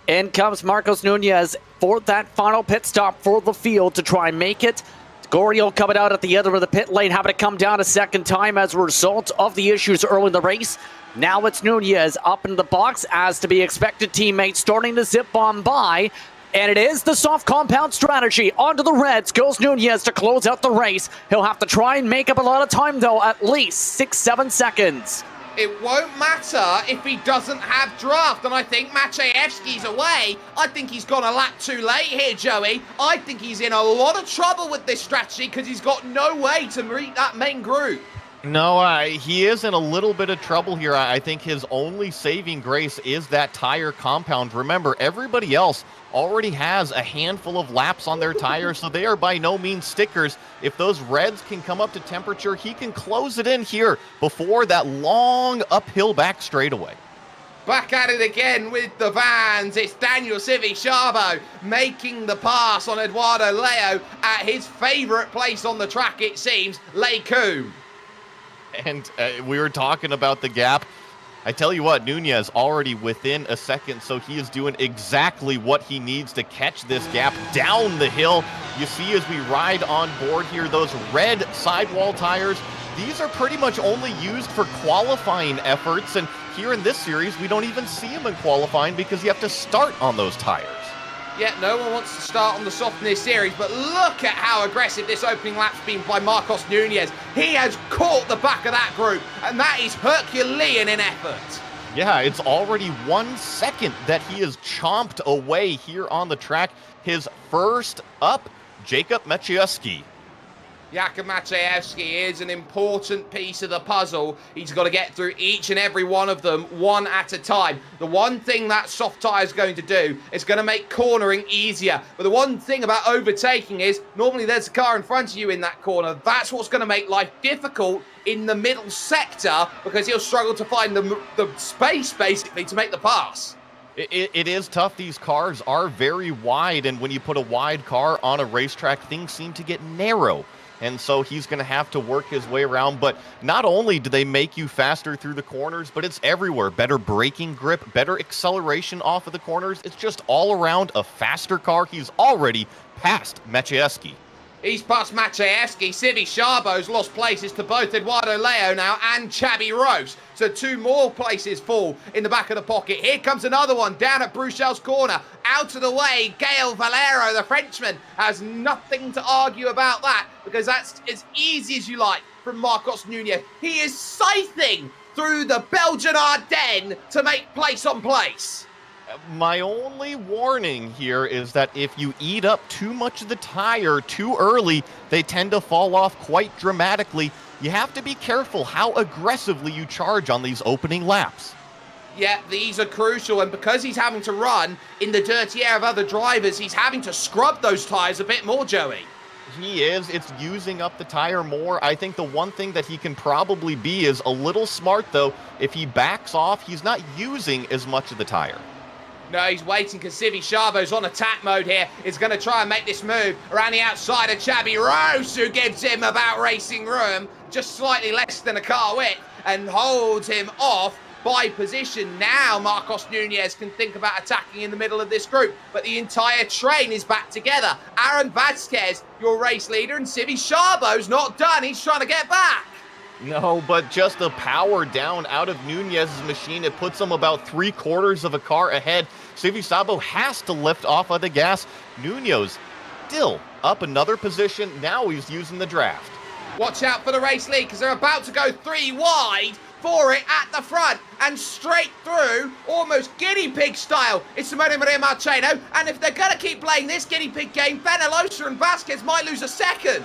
In comes Marcos Nunez for that final pit stop for the field to try and make it. Goriel coming out at the end of the pit lane, having to come down a second time as a result of the issues early in the race. Now it's Nunez up in the box, as to be expected. Teammates starting to zip on by. And it is the soft compound strategy. Onto the reds goes Nunez to close out the race. He'll have to try and make up a lot of time, though, at least 6-7 seconds. It won't matter if he doesn't have draft, and I think Maciejewski's away. I think he's gone a lap too late here, Joey. I think he's in a lot of trouble with this strategy because he's got no way to meet that main group. No, he is in a little bit of trouble here. I think his only saving grace is that tire compound. Remember, everybody else already has a handful of laps on their tires, so they are by no means stickers. If those reds can come up to temperature, he can close it in here before that long uphill back straightaway. Back at it again with the vans. It's Daniel Civichabo making the pass on Eduardo Leo at his favorite place on the track, it seems, Les Combes. And we were talking about the gap. I tell you what, Nunez already within a second, so he is doing exactly what he needs to catch this gap down the hill. You see as we ride on board here, those red sidewall tires, these are pretty much only used for qualifying efforts, and here in this series, we don't even see them in qualifying because you have to start on those tires. Yeah, no one wants to start on the soft in this series, but look at how aggressive this opening lap's been by Marcos Nunez. He has caught the back of that group, and that is Herculean in effort. Yeah, it's already 1 second that he is chomped away here on the track. His first up, Jakub Maciejewski. Jakub Maciejewski is an important piece of the puzzle. He's got to get through each and every one of them one at a time. The one thing that soft tire is going to do is going to make cornering easier. But the one thing about overtaking is normally there's a car in front of you in that corner. That's what's going to make life difficult in the middle sector because he'll struggle to find the space basically to make the pass. It is tough. These cars are very wide, and when you put a wide car on a racetrack, things seem to get narrow. And so he's going to have to work his way around. But not only do they make you faster through the corners, but it's everywhere. Better braking grip, better acceleration off of the corners. It's just all around a faster car. He's already past Maciejewski. He's past Maciejewski. Civichabo's lost places to both Eduardo Leo now and Xabi Rose. So 2 more places fall in the back of the pocket. Here comes another one down at Bruchel's corner. Out of the way, Gael Valero, the Frenchman, has nothing to argue about that because that's as easy as you like from Marcos Nunez. He is scything through the Belgian Ardennes to make place on place. My only warning here is that if you eat up too much of the tire too early, they tend to fall off quite dramatically. You have to be careful how aggressively you charge on these opening laps. Yeah, these are crucial, and because he's having to run in the dirty air of other drivers, he's having to scrub those tires a bit more, Joey. He is. It's using up the tire more. I think the one thing that he can probably be is a little smart, though. If he backs off, he's not using as much of the tire. No, he's waiting because Spa-Francorchamps on attack mode here. Is going to try and make this move around the outside of Xabi Rose, who gives him about racing room, just slightly less than a car width, and holds him off by position. Now Marcos Nunez can think about attacking in the middle of this group, but the entire train is back together. Aaron Vasquez, your race leader, and Spa-Francorchamps not done. He's trying to get back. No, but just the power down out of Nunez's machine, it puts him about 3/4 of a car ahead. Spa-Francorchamps has to lift off of the gas. Nunez still up another position. Now he's using the draft. Watch out for the race lead, because they're about to go 3 wide for it at the front and straight through, almost guinea pig style. It's Simone Maria Marcheno, and if they're going to keep playing this guinea pig game, Penelosa and Vasquez might lose a second.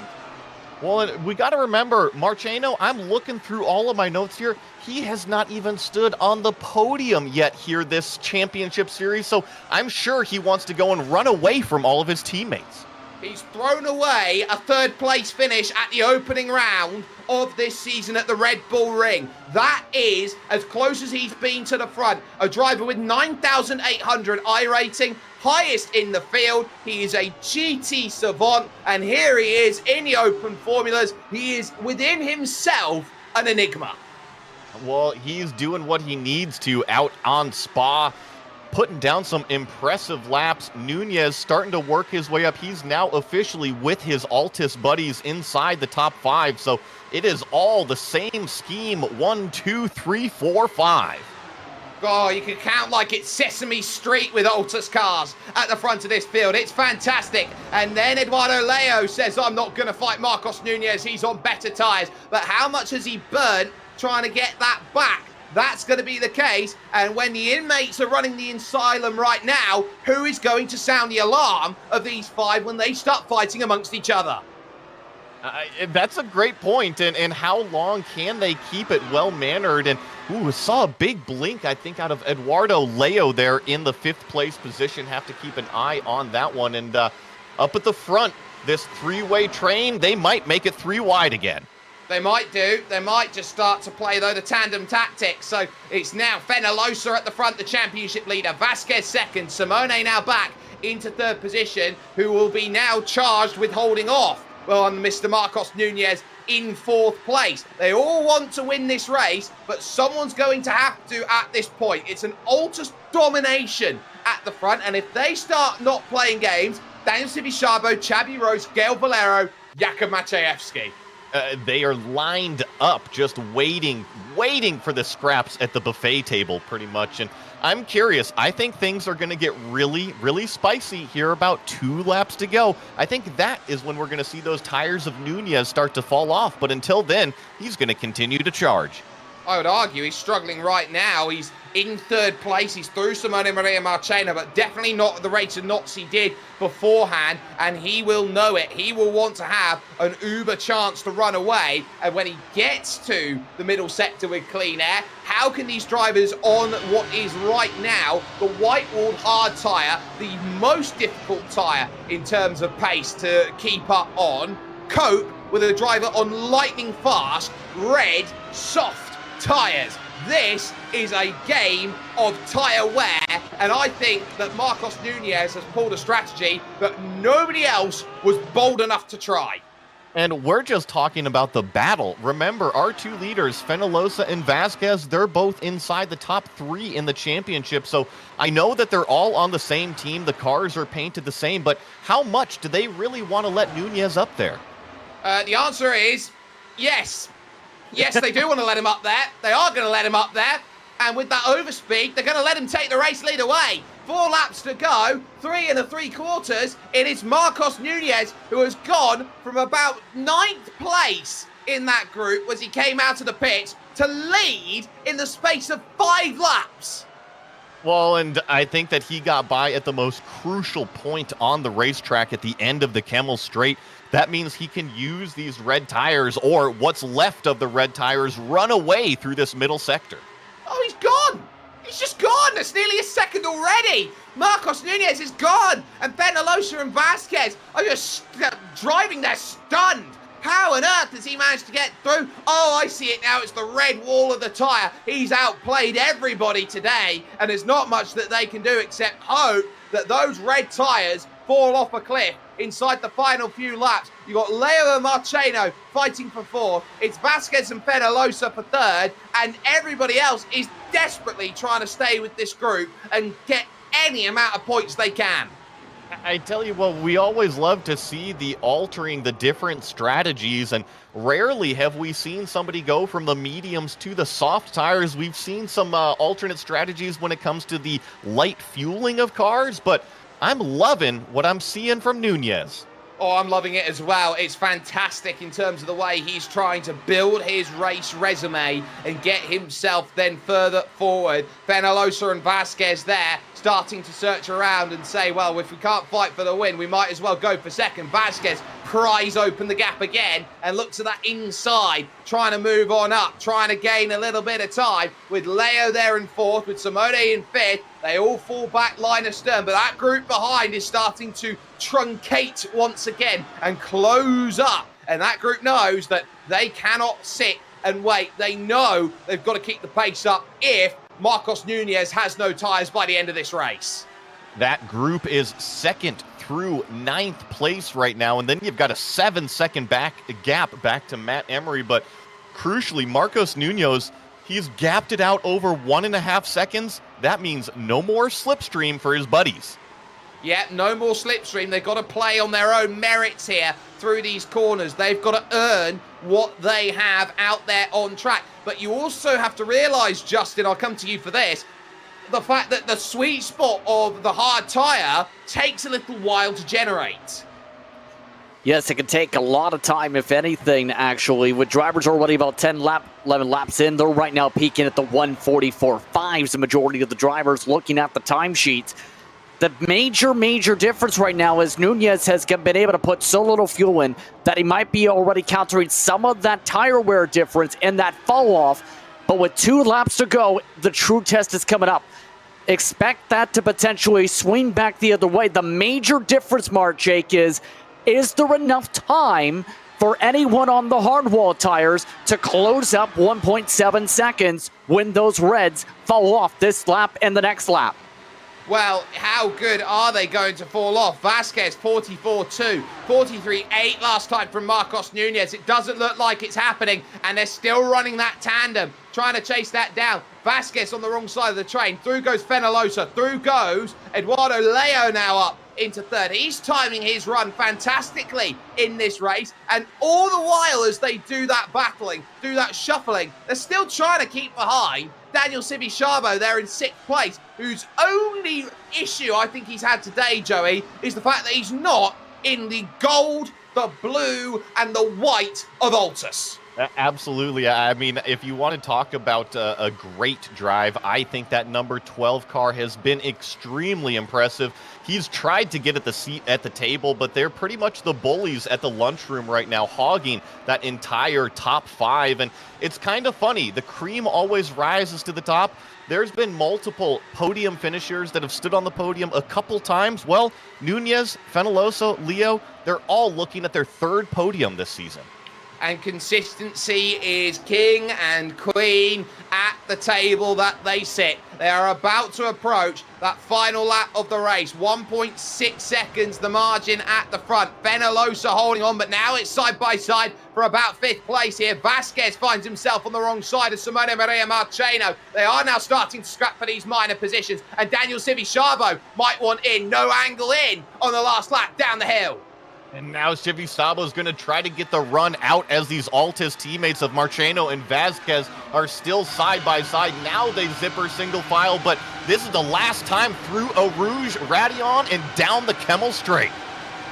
Well, we got to remember, Marcheno, I'm looking through all of my notes here. He has not even stood on the podium yet here this championship series, so I'm sure he wants to go and run away from all of his teammates. He's thrown away a third-place finish at the opening round of this season at the Red Bull Ring. That is as close as he's been to the front. A driver with 9,800 iRating, highest in the field. He is a GT savant, and here he is in the open formulas. He is within himself an enigma. Well, he's doing what he needs to out on Spa, putting down some impressive laps. Nunez starting to work his way up. He's now officially with his Altis buddies inside the top 5. So it is all the same scheme. 1, 2, 3, 4, 5. Oh, you can count like it's Sesame Street with Altus cars at the front of this field. It's fantastic. And then Eduardo Leo says, I'm not going to fight Marcos Nunez. He's on better tyres. But how much has he burnt trying to get that back? That's going to be the case, and when the inmates are running the asylum right now, who is going to sound the alarm of these 5 when they start fighting amongst each other? That's a great point, and how long can they keep it well-mannered? And, saw a big blink, I think, out of Eduardo Leo there in the 5th place position. Have to keep an eye on that one. And up at the front, this 3-way train, they might make it 3 wide again. They might do. They might just start to play, though, the tandem tactics. So it's now Penelosa at the front, the championship leader. Vasquez second. Simone now back into 3rd position, who will be now charged with holding off on Mr. Marcos Nunez in 4th place. They all want to win this race, but someone's going to have to at this point. It's an Altus domination at the front, and if they start not playing games, Daniel Spa-Francorchamps, Xabi Rose, Gail Valero, Jakub Maciejewski. They are lined up, just waiting for the scraps at the buffet table, pretty much. And I'm curious. I think things are going to get really, really spicy here. About 2 laps to go. I think that is when we're going to see those tires of Nunez start to fall off. But until then, he's going to continue to charge. I would argue he's struggling right now. He's in 3rd place. He's through Simone Maria Marchena, but definitely not at the rate of knots he did beforehand, and he will know it. He will want to have an uber chance to run away, and when he gets to the middle sector with clean air, how can these drivers on what is right now the white-walled hard tyre, the most difficult tyre in terms of pace to keep up on, cope with a driver on lightning fast, red, soft tyres? This is a game of tyre wear, and I think that Marcos Nunez has pulled a strategy that nobody else was bold enough to try. And we're just talking about the battle. Remember, our 2 leaders, Penelosa and Vasquez, they're both inside the top 3 in the championship. So I know that they're all on the same team. The cars are painted the same, but how much do they really want to let Nunez up there? The answer is yes. Yes, they do want to let him up there. They are going to let him up there. And with that overspeed, they're going to let him take the race lead away. 4 laps to go, 3 3/4. It is Marcos Nunez who has gone from about 9th place in that group as he came out of the pits to lead in the space of 5 laps. Well, and I think that he got by at the most crucial point on the racetrack at the end of the Kemmel Straight. That means he can use these red tires, or what's left of the red tires, run away through this middle sector. Oh, he's gone. He's just gone. It's nearly a second already. Marcos Nunez is gone. And Penelosa and Vasquez are just driving there stunned. How on earth has he managed to get through? Oh, I see it now. It's the red wall of the tyre. He's outplayed everybody today, and there's not much that they can do except hope that those red tyres fall off a cliff inside the final few laps. You've got Leo and Marcheno fighting for fourth. It's Vasquez and Penelosa for third, and everybody else is desperately trying to stay with this group and get any amount of points they can. I tell you what, we always love to see the altering the different strategies, and rarely have we seen somebody go from the mediums to the soft tires. We've seen some alternate strategies when it comes to the light fueling of cars, but I'm loving what I'm seeing from Nunez. Oh, I'm loving it as well. It's fantastic in terms of the way he's trying to build his race resume and get himself then further forward. Penelosa and Vasquez there starting to search around and say, well, if we can't fight for the win, we might as well go for second. Vasquez pries open the gap again and looks at that inside, trying to move on up, trying to gain a little bit of time with Leo there in fourth, with Simone in fifth. They all fall back line astern, but that group behind is starting to truncate once again and close up. And that group knows that they cannot sit and wait. They know they've got to keep the pace up if Marcos Nunez has no tyres by the end of this race. That group is second through ninth place right now, and then you've got a 7-second gap back to Matt Emery. But crucially, Marcos Nunez, he's gapped it out over 1.5 seconds. That means no more slipstream for his buddies. Yeah, no more slipstream. They've got to play on their own merits here through these corners. They've got to earn what they have out there on track. But you also have to realise, Justin, I'll come to you for this, the fact that the sweet spot of the hard tyre takes a little while to generate. Yes, it can take a lot of time, if anything, actually. With drivers already about 11 laps in, they're right now peaking at the 1:44.5s, the majority of the drivers looking at the timesheets. The major difference right now is Nunez has been able to put so little fuel in that he might be already countering some of that tire wear difference and that fall off. But with 2 laps to go, the true test is coming up. Expect that to potentially swing back the other way. The major difference, Mark, Jake, is there enough time for anyone on the hardwall tires to close up 1.7 seconds when those reds fall off this lap and the next lap? Well, how good are they going to fall off? Vasquez, 44.2, 43.8 last time from Marcos Nunez. It doesn't look like it's happening, and they're still running that tandem, trying to chase that down. Vasquez on the wrong side of the train. Through goes Penelosa. Through goes Eduardo Leo now up into third. He's timing his run fantastically in this race, and all the while as they do that battling, do that shuffling, they're still trying to keep behind Daniel Sibishabo there in 6th place, whose only issue I think he's had today, Joey, is the fact that he's not in the gold, the blue, and the white of Altus. Absolutely. I mean, if you want to talk about a great drive, I think that number 12 car has been extremely impressive. He's tried to get at the seat at the table, but they're pretty much the bullies at the lunchroom right now, hogging that entire top 5. And it's kind of funny. The cream always rises to the top. There's been multiple podium finishers that have stood on the podium a couple times. Well, Nunez, Penelosa, Leo, they're all looking at their 3rd podium this season. And consistency is king and queen at the table that they sit. They are about to approach that final lap of the race. 1.6 seconds, the margin at the front. Penelosa holding on, but now it's side by side for about 5th place here. Vasquez finds himself on the wrong side of Simone Maria Marcheno. They are now starting to scrap for these minor positions, and Daniel Sibishabo might want in, no angle in on the last lap down the hill. And now Sibishabo is going to try to get the run out as these Altus teammates of Marcheno and Vasquez are still side by side. Now they zipper single file, but this is the last time through a Rouge Radion and down the Kemmel Straight.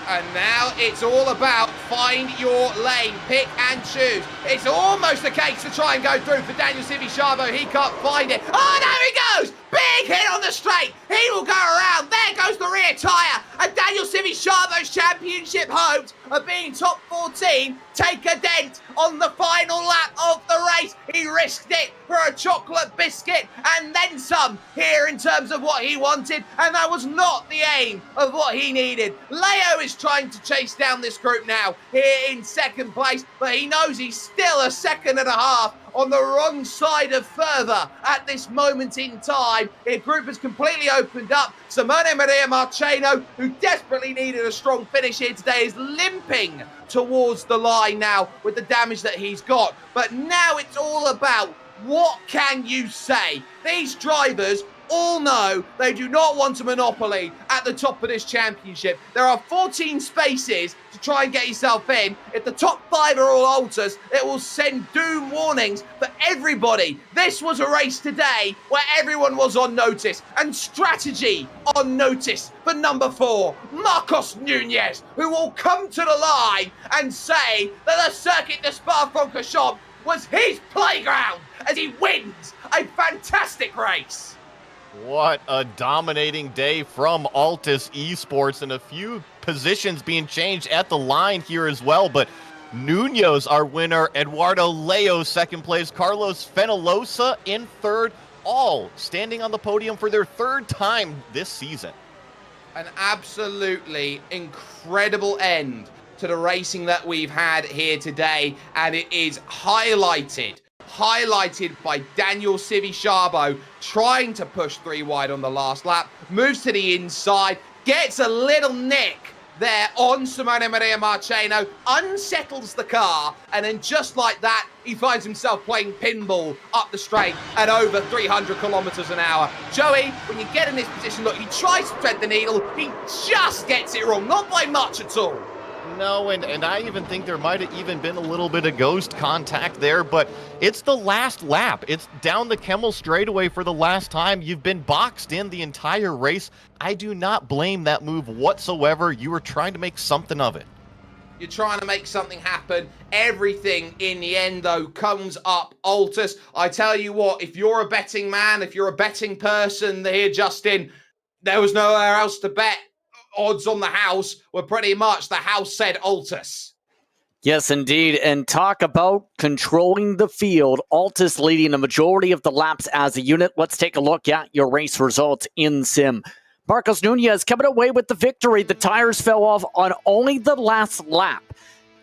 And now it's all about find your lane, pick and choose. It's almost a case to try and go through for Daniel Sibishabo. He can't find it. Oh, there he goes! Big hit on the straight. He will go around. There goes the rear tyre. And Daniel Scivisciabo's championship hopes of being top 14 take a dent on the final lap of the race. He risked it for a chocolate biscuit and then some here in terms of what he wanted. And that was not the aim of what he needed. Leo is trying to chase down this group now here in second place, but he knows he's still a second and a half on the wrong side of further at this moment in time. The group has completely opened up. Simone Maria Marcheno, who desperately needed a strong finish here today, is limping towards the line now with the damage that he's got. But now it's all about what can you say? These drivers all know they do not want a monopoly at the top of this championship. There are 14 spaces to try and get yourself in. If the top 5 are all alters, it will send doom warnings for everybody. This was a race today where everyone was on notice and strategy on notice for number 4, Marcos Nunez, who will come to the line and say that the circuit de Spa-Francorchamps was his playground as he wins a fantastic race. What a dominating day from Altus Esports, and a few positions being changed at the line here as well. But Nunez, our winner, Eduardo Leo, second place, Carlos Fenalosa in third, all standing on the podium for their third time this season. An absolutely incredible end to the racing that we've had here today, and it is highlighted by Daniel Scivisciabo trying to push 3 wide on the last lap, moves to the inside, gets a little nick there on Simone Maria Marcheno, unsettles the car, and then just like that, he finds himself playing pinball up the straight at over 300 kilometers an hour. Joey, when you get in this position, look, he tries to thread the needle, he just gets it wrong, not by much at all. No, and I even think there might have even been a little bit of ghost contact there, but it's the last lap. It's down the Kemmel straightaway for the last time. You've been boxed in the entire race. I do not blame that move whatsoever. You were trying to make something of it. You're trying to make something happen. Everything in the end, though, comes up Altus. I tell you what, if you're a betting man, if you're a betting person here, Justin, there was nowhere else to bet. Odds on the house were pretty much the house said Altus. Yes, indeed. And talk about controlling the field. Altus leading the majority of the laps as a unit. Let's take a look at your race results in Sim. Marcos Nunez coming away with the victory. The tires fell off on only the last lap.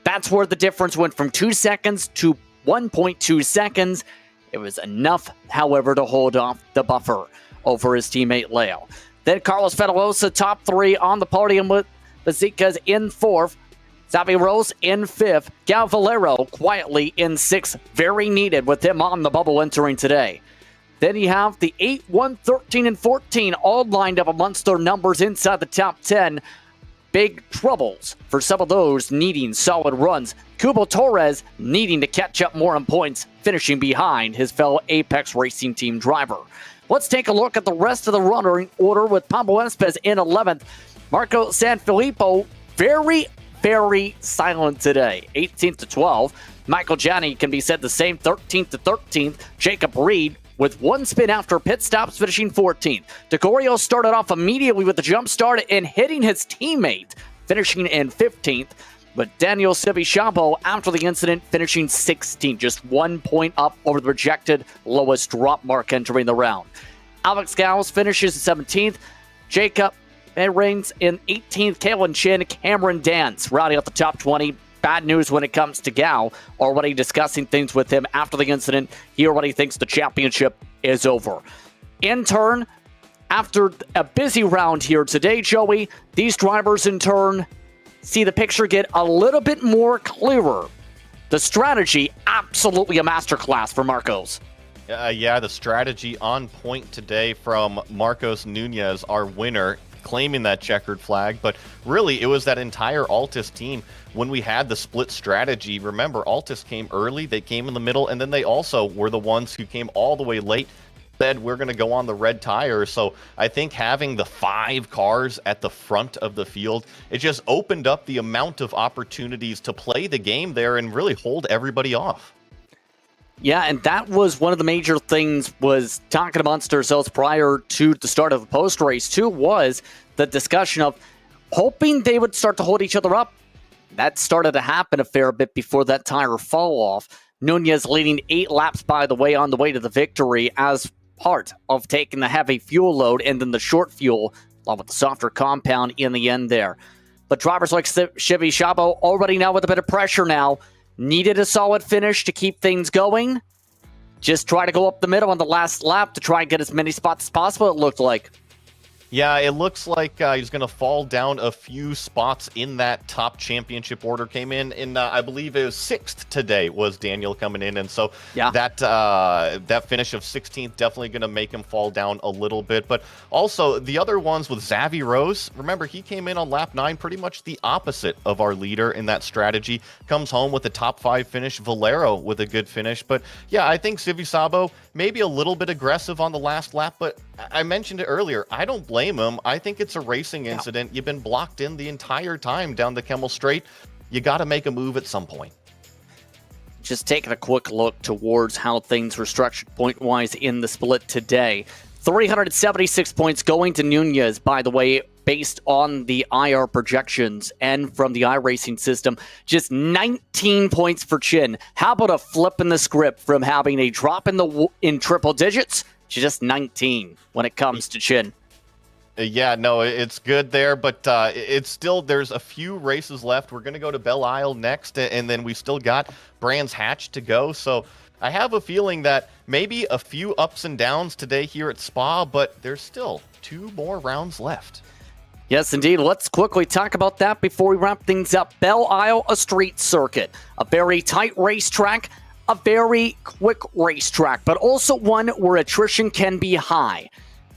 That's where the difference went from 2 seconds to 1.2 seconds. It was enough, however, to hold off the buffer over his teammate Leo. Then Carlos Fenalosa, top 3 on the podium with Bezikas in 4th. Xavi Rose in 5th. Gal Valero quietly in 6th. Very needed with him on the bubble entering today. Then you have the 8, 1, 13, and 14 all lined up amongst their numbers inside the top 10. Big troubles for some of those needing solid runs. Kubo Torres needing to catch up more on points, finishing behind his fellow Apex Racing Team driver. Let's take a look at the rest of the runner order with Pablo Espez in 11th. Marco Sanfilippo, very, very silent today. 18th to 12th. Michael Janney can be said the same, 13th to 13th. Jacob Reed with 1 spin after pit stops, finishing 14th. DeCorio started off immediately with the jump start and hitting his teammate, finishing in 15th. But Daniel Scivisciabo, after the incident, finishing 16th, just 1 point up over the projected lowest drop mark entering the round. Alex Gauss finishes 17th. Jacob rings in 18th. Kalen Chin, Cameron Dance, rounding out the top 20. Bad news when it comes to Gao. Already discussing things with him after the incident. He already thinks the championship is over. In turn, after a busy round here today, Joey, these drivers in turn see the picture get a little bit more clearer. The strategy, absolutely a masterclass for Marcos. Yeah, the strategy on point today from Marcos Nunez, our winner, claiming that checkered flag. But really, it was that entire Altus team when we had the split strategy. Remember, Altus came early, they came in the middle, and then they also were the ones who came all the way late. Said we're going to go on the red tire. So I think having the 5 cars at the front of the field, it just opened up the amount of opportunities to play the game there and really hold everybody off. Yeah, and that was one of the major things was talking amongst ourselves prior to the start of the post race too, was the discussion of hoping they would start to hold each other up. That started to happen a fair bit before that tire fall off. Nunez leading 8 laps, by the way, on the way to the victory as part of taking the heavy fuel load and then the short fuel, along with the softer compound in the end there. But drivers like Chevy Chabo already now with a bit of pressure now. Needed a solid finish to keep things going. Just try to go up the middle on the last lap to try and get as many spots as possible, it looked like. Yeah, it looks like he's going to fall down a few spots in that top championship order. Came in I believe it was 6th today was Daniel coming in. And so yeah, that finish of 16th definitely going to make him fall down a little bit. But also the other ones with Xavi Rose, remember he came in on lap 9, pretty much the opposite of our leader in that strategy. Comes home with a top 5 finish. Valero with a good finish. But yeah, I think Sivi Sabo maybe a little bit aggressive on the last lap, but I mentioned it earlier. I don't blame him. I think it's a racing incident. You've been blocked in the entire time down the Kemmel Straight. You got to make a move at some point. Just taking a quick look towards how things were structured point-wise in the split today. 376 points going to Nunez, by the way, based on the IR projections and from the iRacing system. Just 19 points for Chin. How about a flip in the script from having a drop in triple digits to just 19 when it comes to Chin? Yeah, no, it's good there, but it's still, there's a few races left. We're going to go to Belle Isle next, and then we still got Brands Hatch to go. So I have a feeling that maybe a few ups and downs today here at Spa, but there's still 2 more rounds left. Yes, indeed. Let's quickly talk about that before we wrap things up. Belle Isle, a street circuit, a very tight racetrack, a very quick racetrack, but also one where attrition can be high.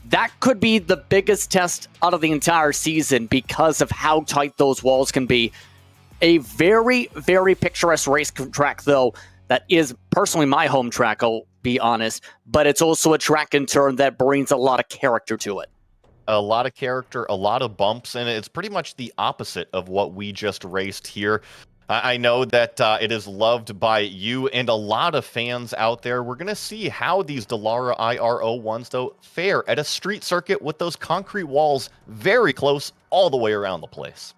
That could be the biggest test out of the entire season because of how tight those walls can be. A very, very picturesque racetrack, though, that is personally my home track, I'll be honest, but it's also a track in turn that brings a lot of character to it. A lot of character, a lot of bumps, and it's pretty much the opposite of what we just raced here. I know that it is loved by you and a lot of fans out there. We're going to see how these Dallara IR01s, though, fare at a street circuit with those concrete walls very close all the way around the place.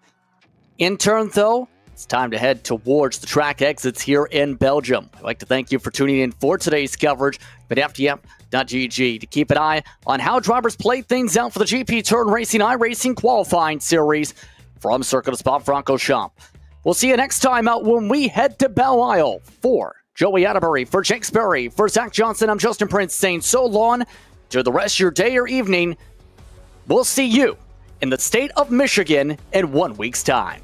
In turn, though, it's time to head towards the track exits here in Belgium. I'd like to thank you for tuning in for today's coverage at FTF.GG to keep an eye on how drivers play things out for the GP Turn Racing iRacing qualifying series from Circuit of Spa-Francorchamps. We'll see you next time out when we head to Belle Isle. For Joey Atterbury, for Jake Sperry, for Zach Johnson, I'm Justin Prince saying so long to the rest of your day or evening. We'll see you in the state of Michigan in 1 week's time.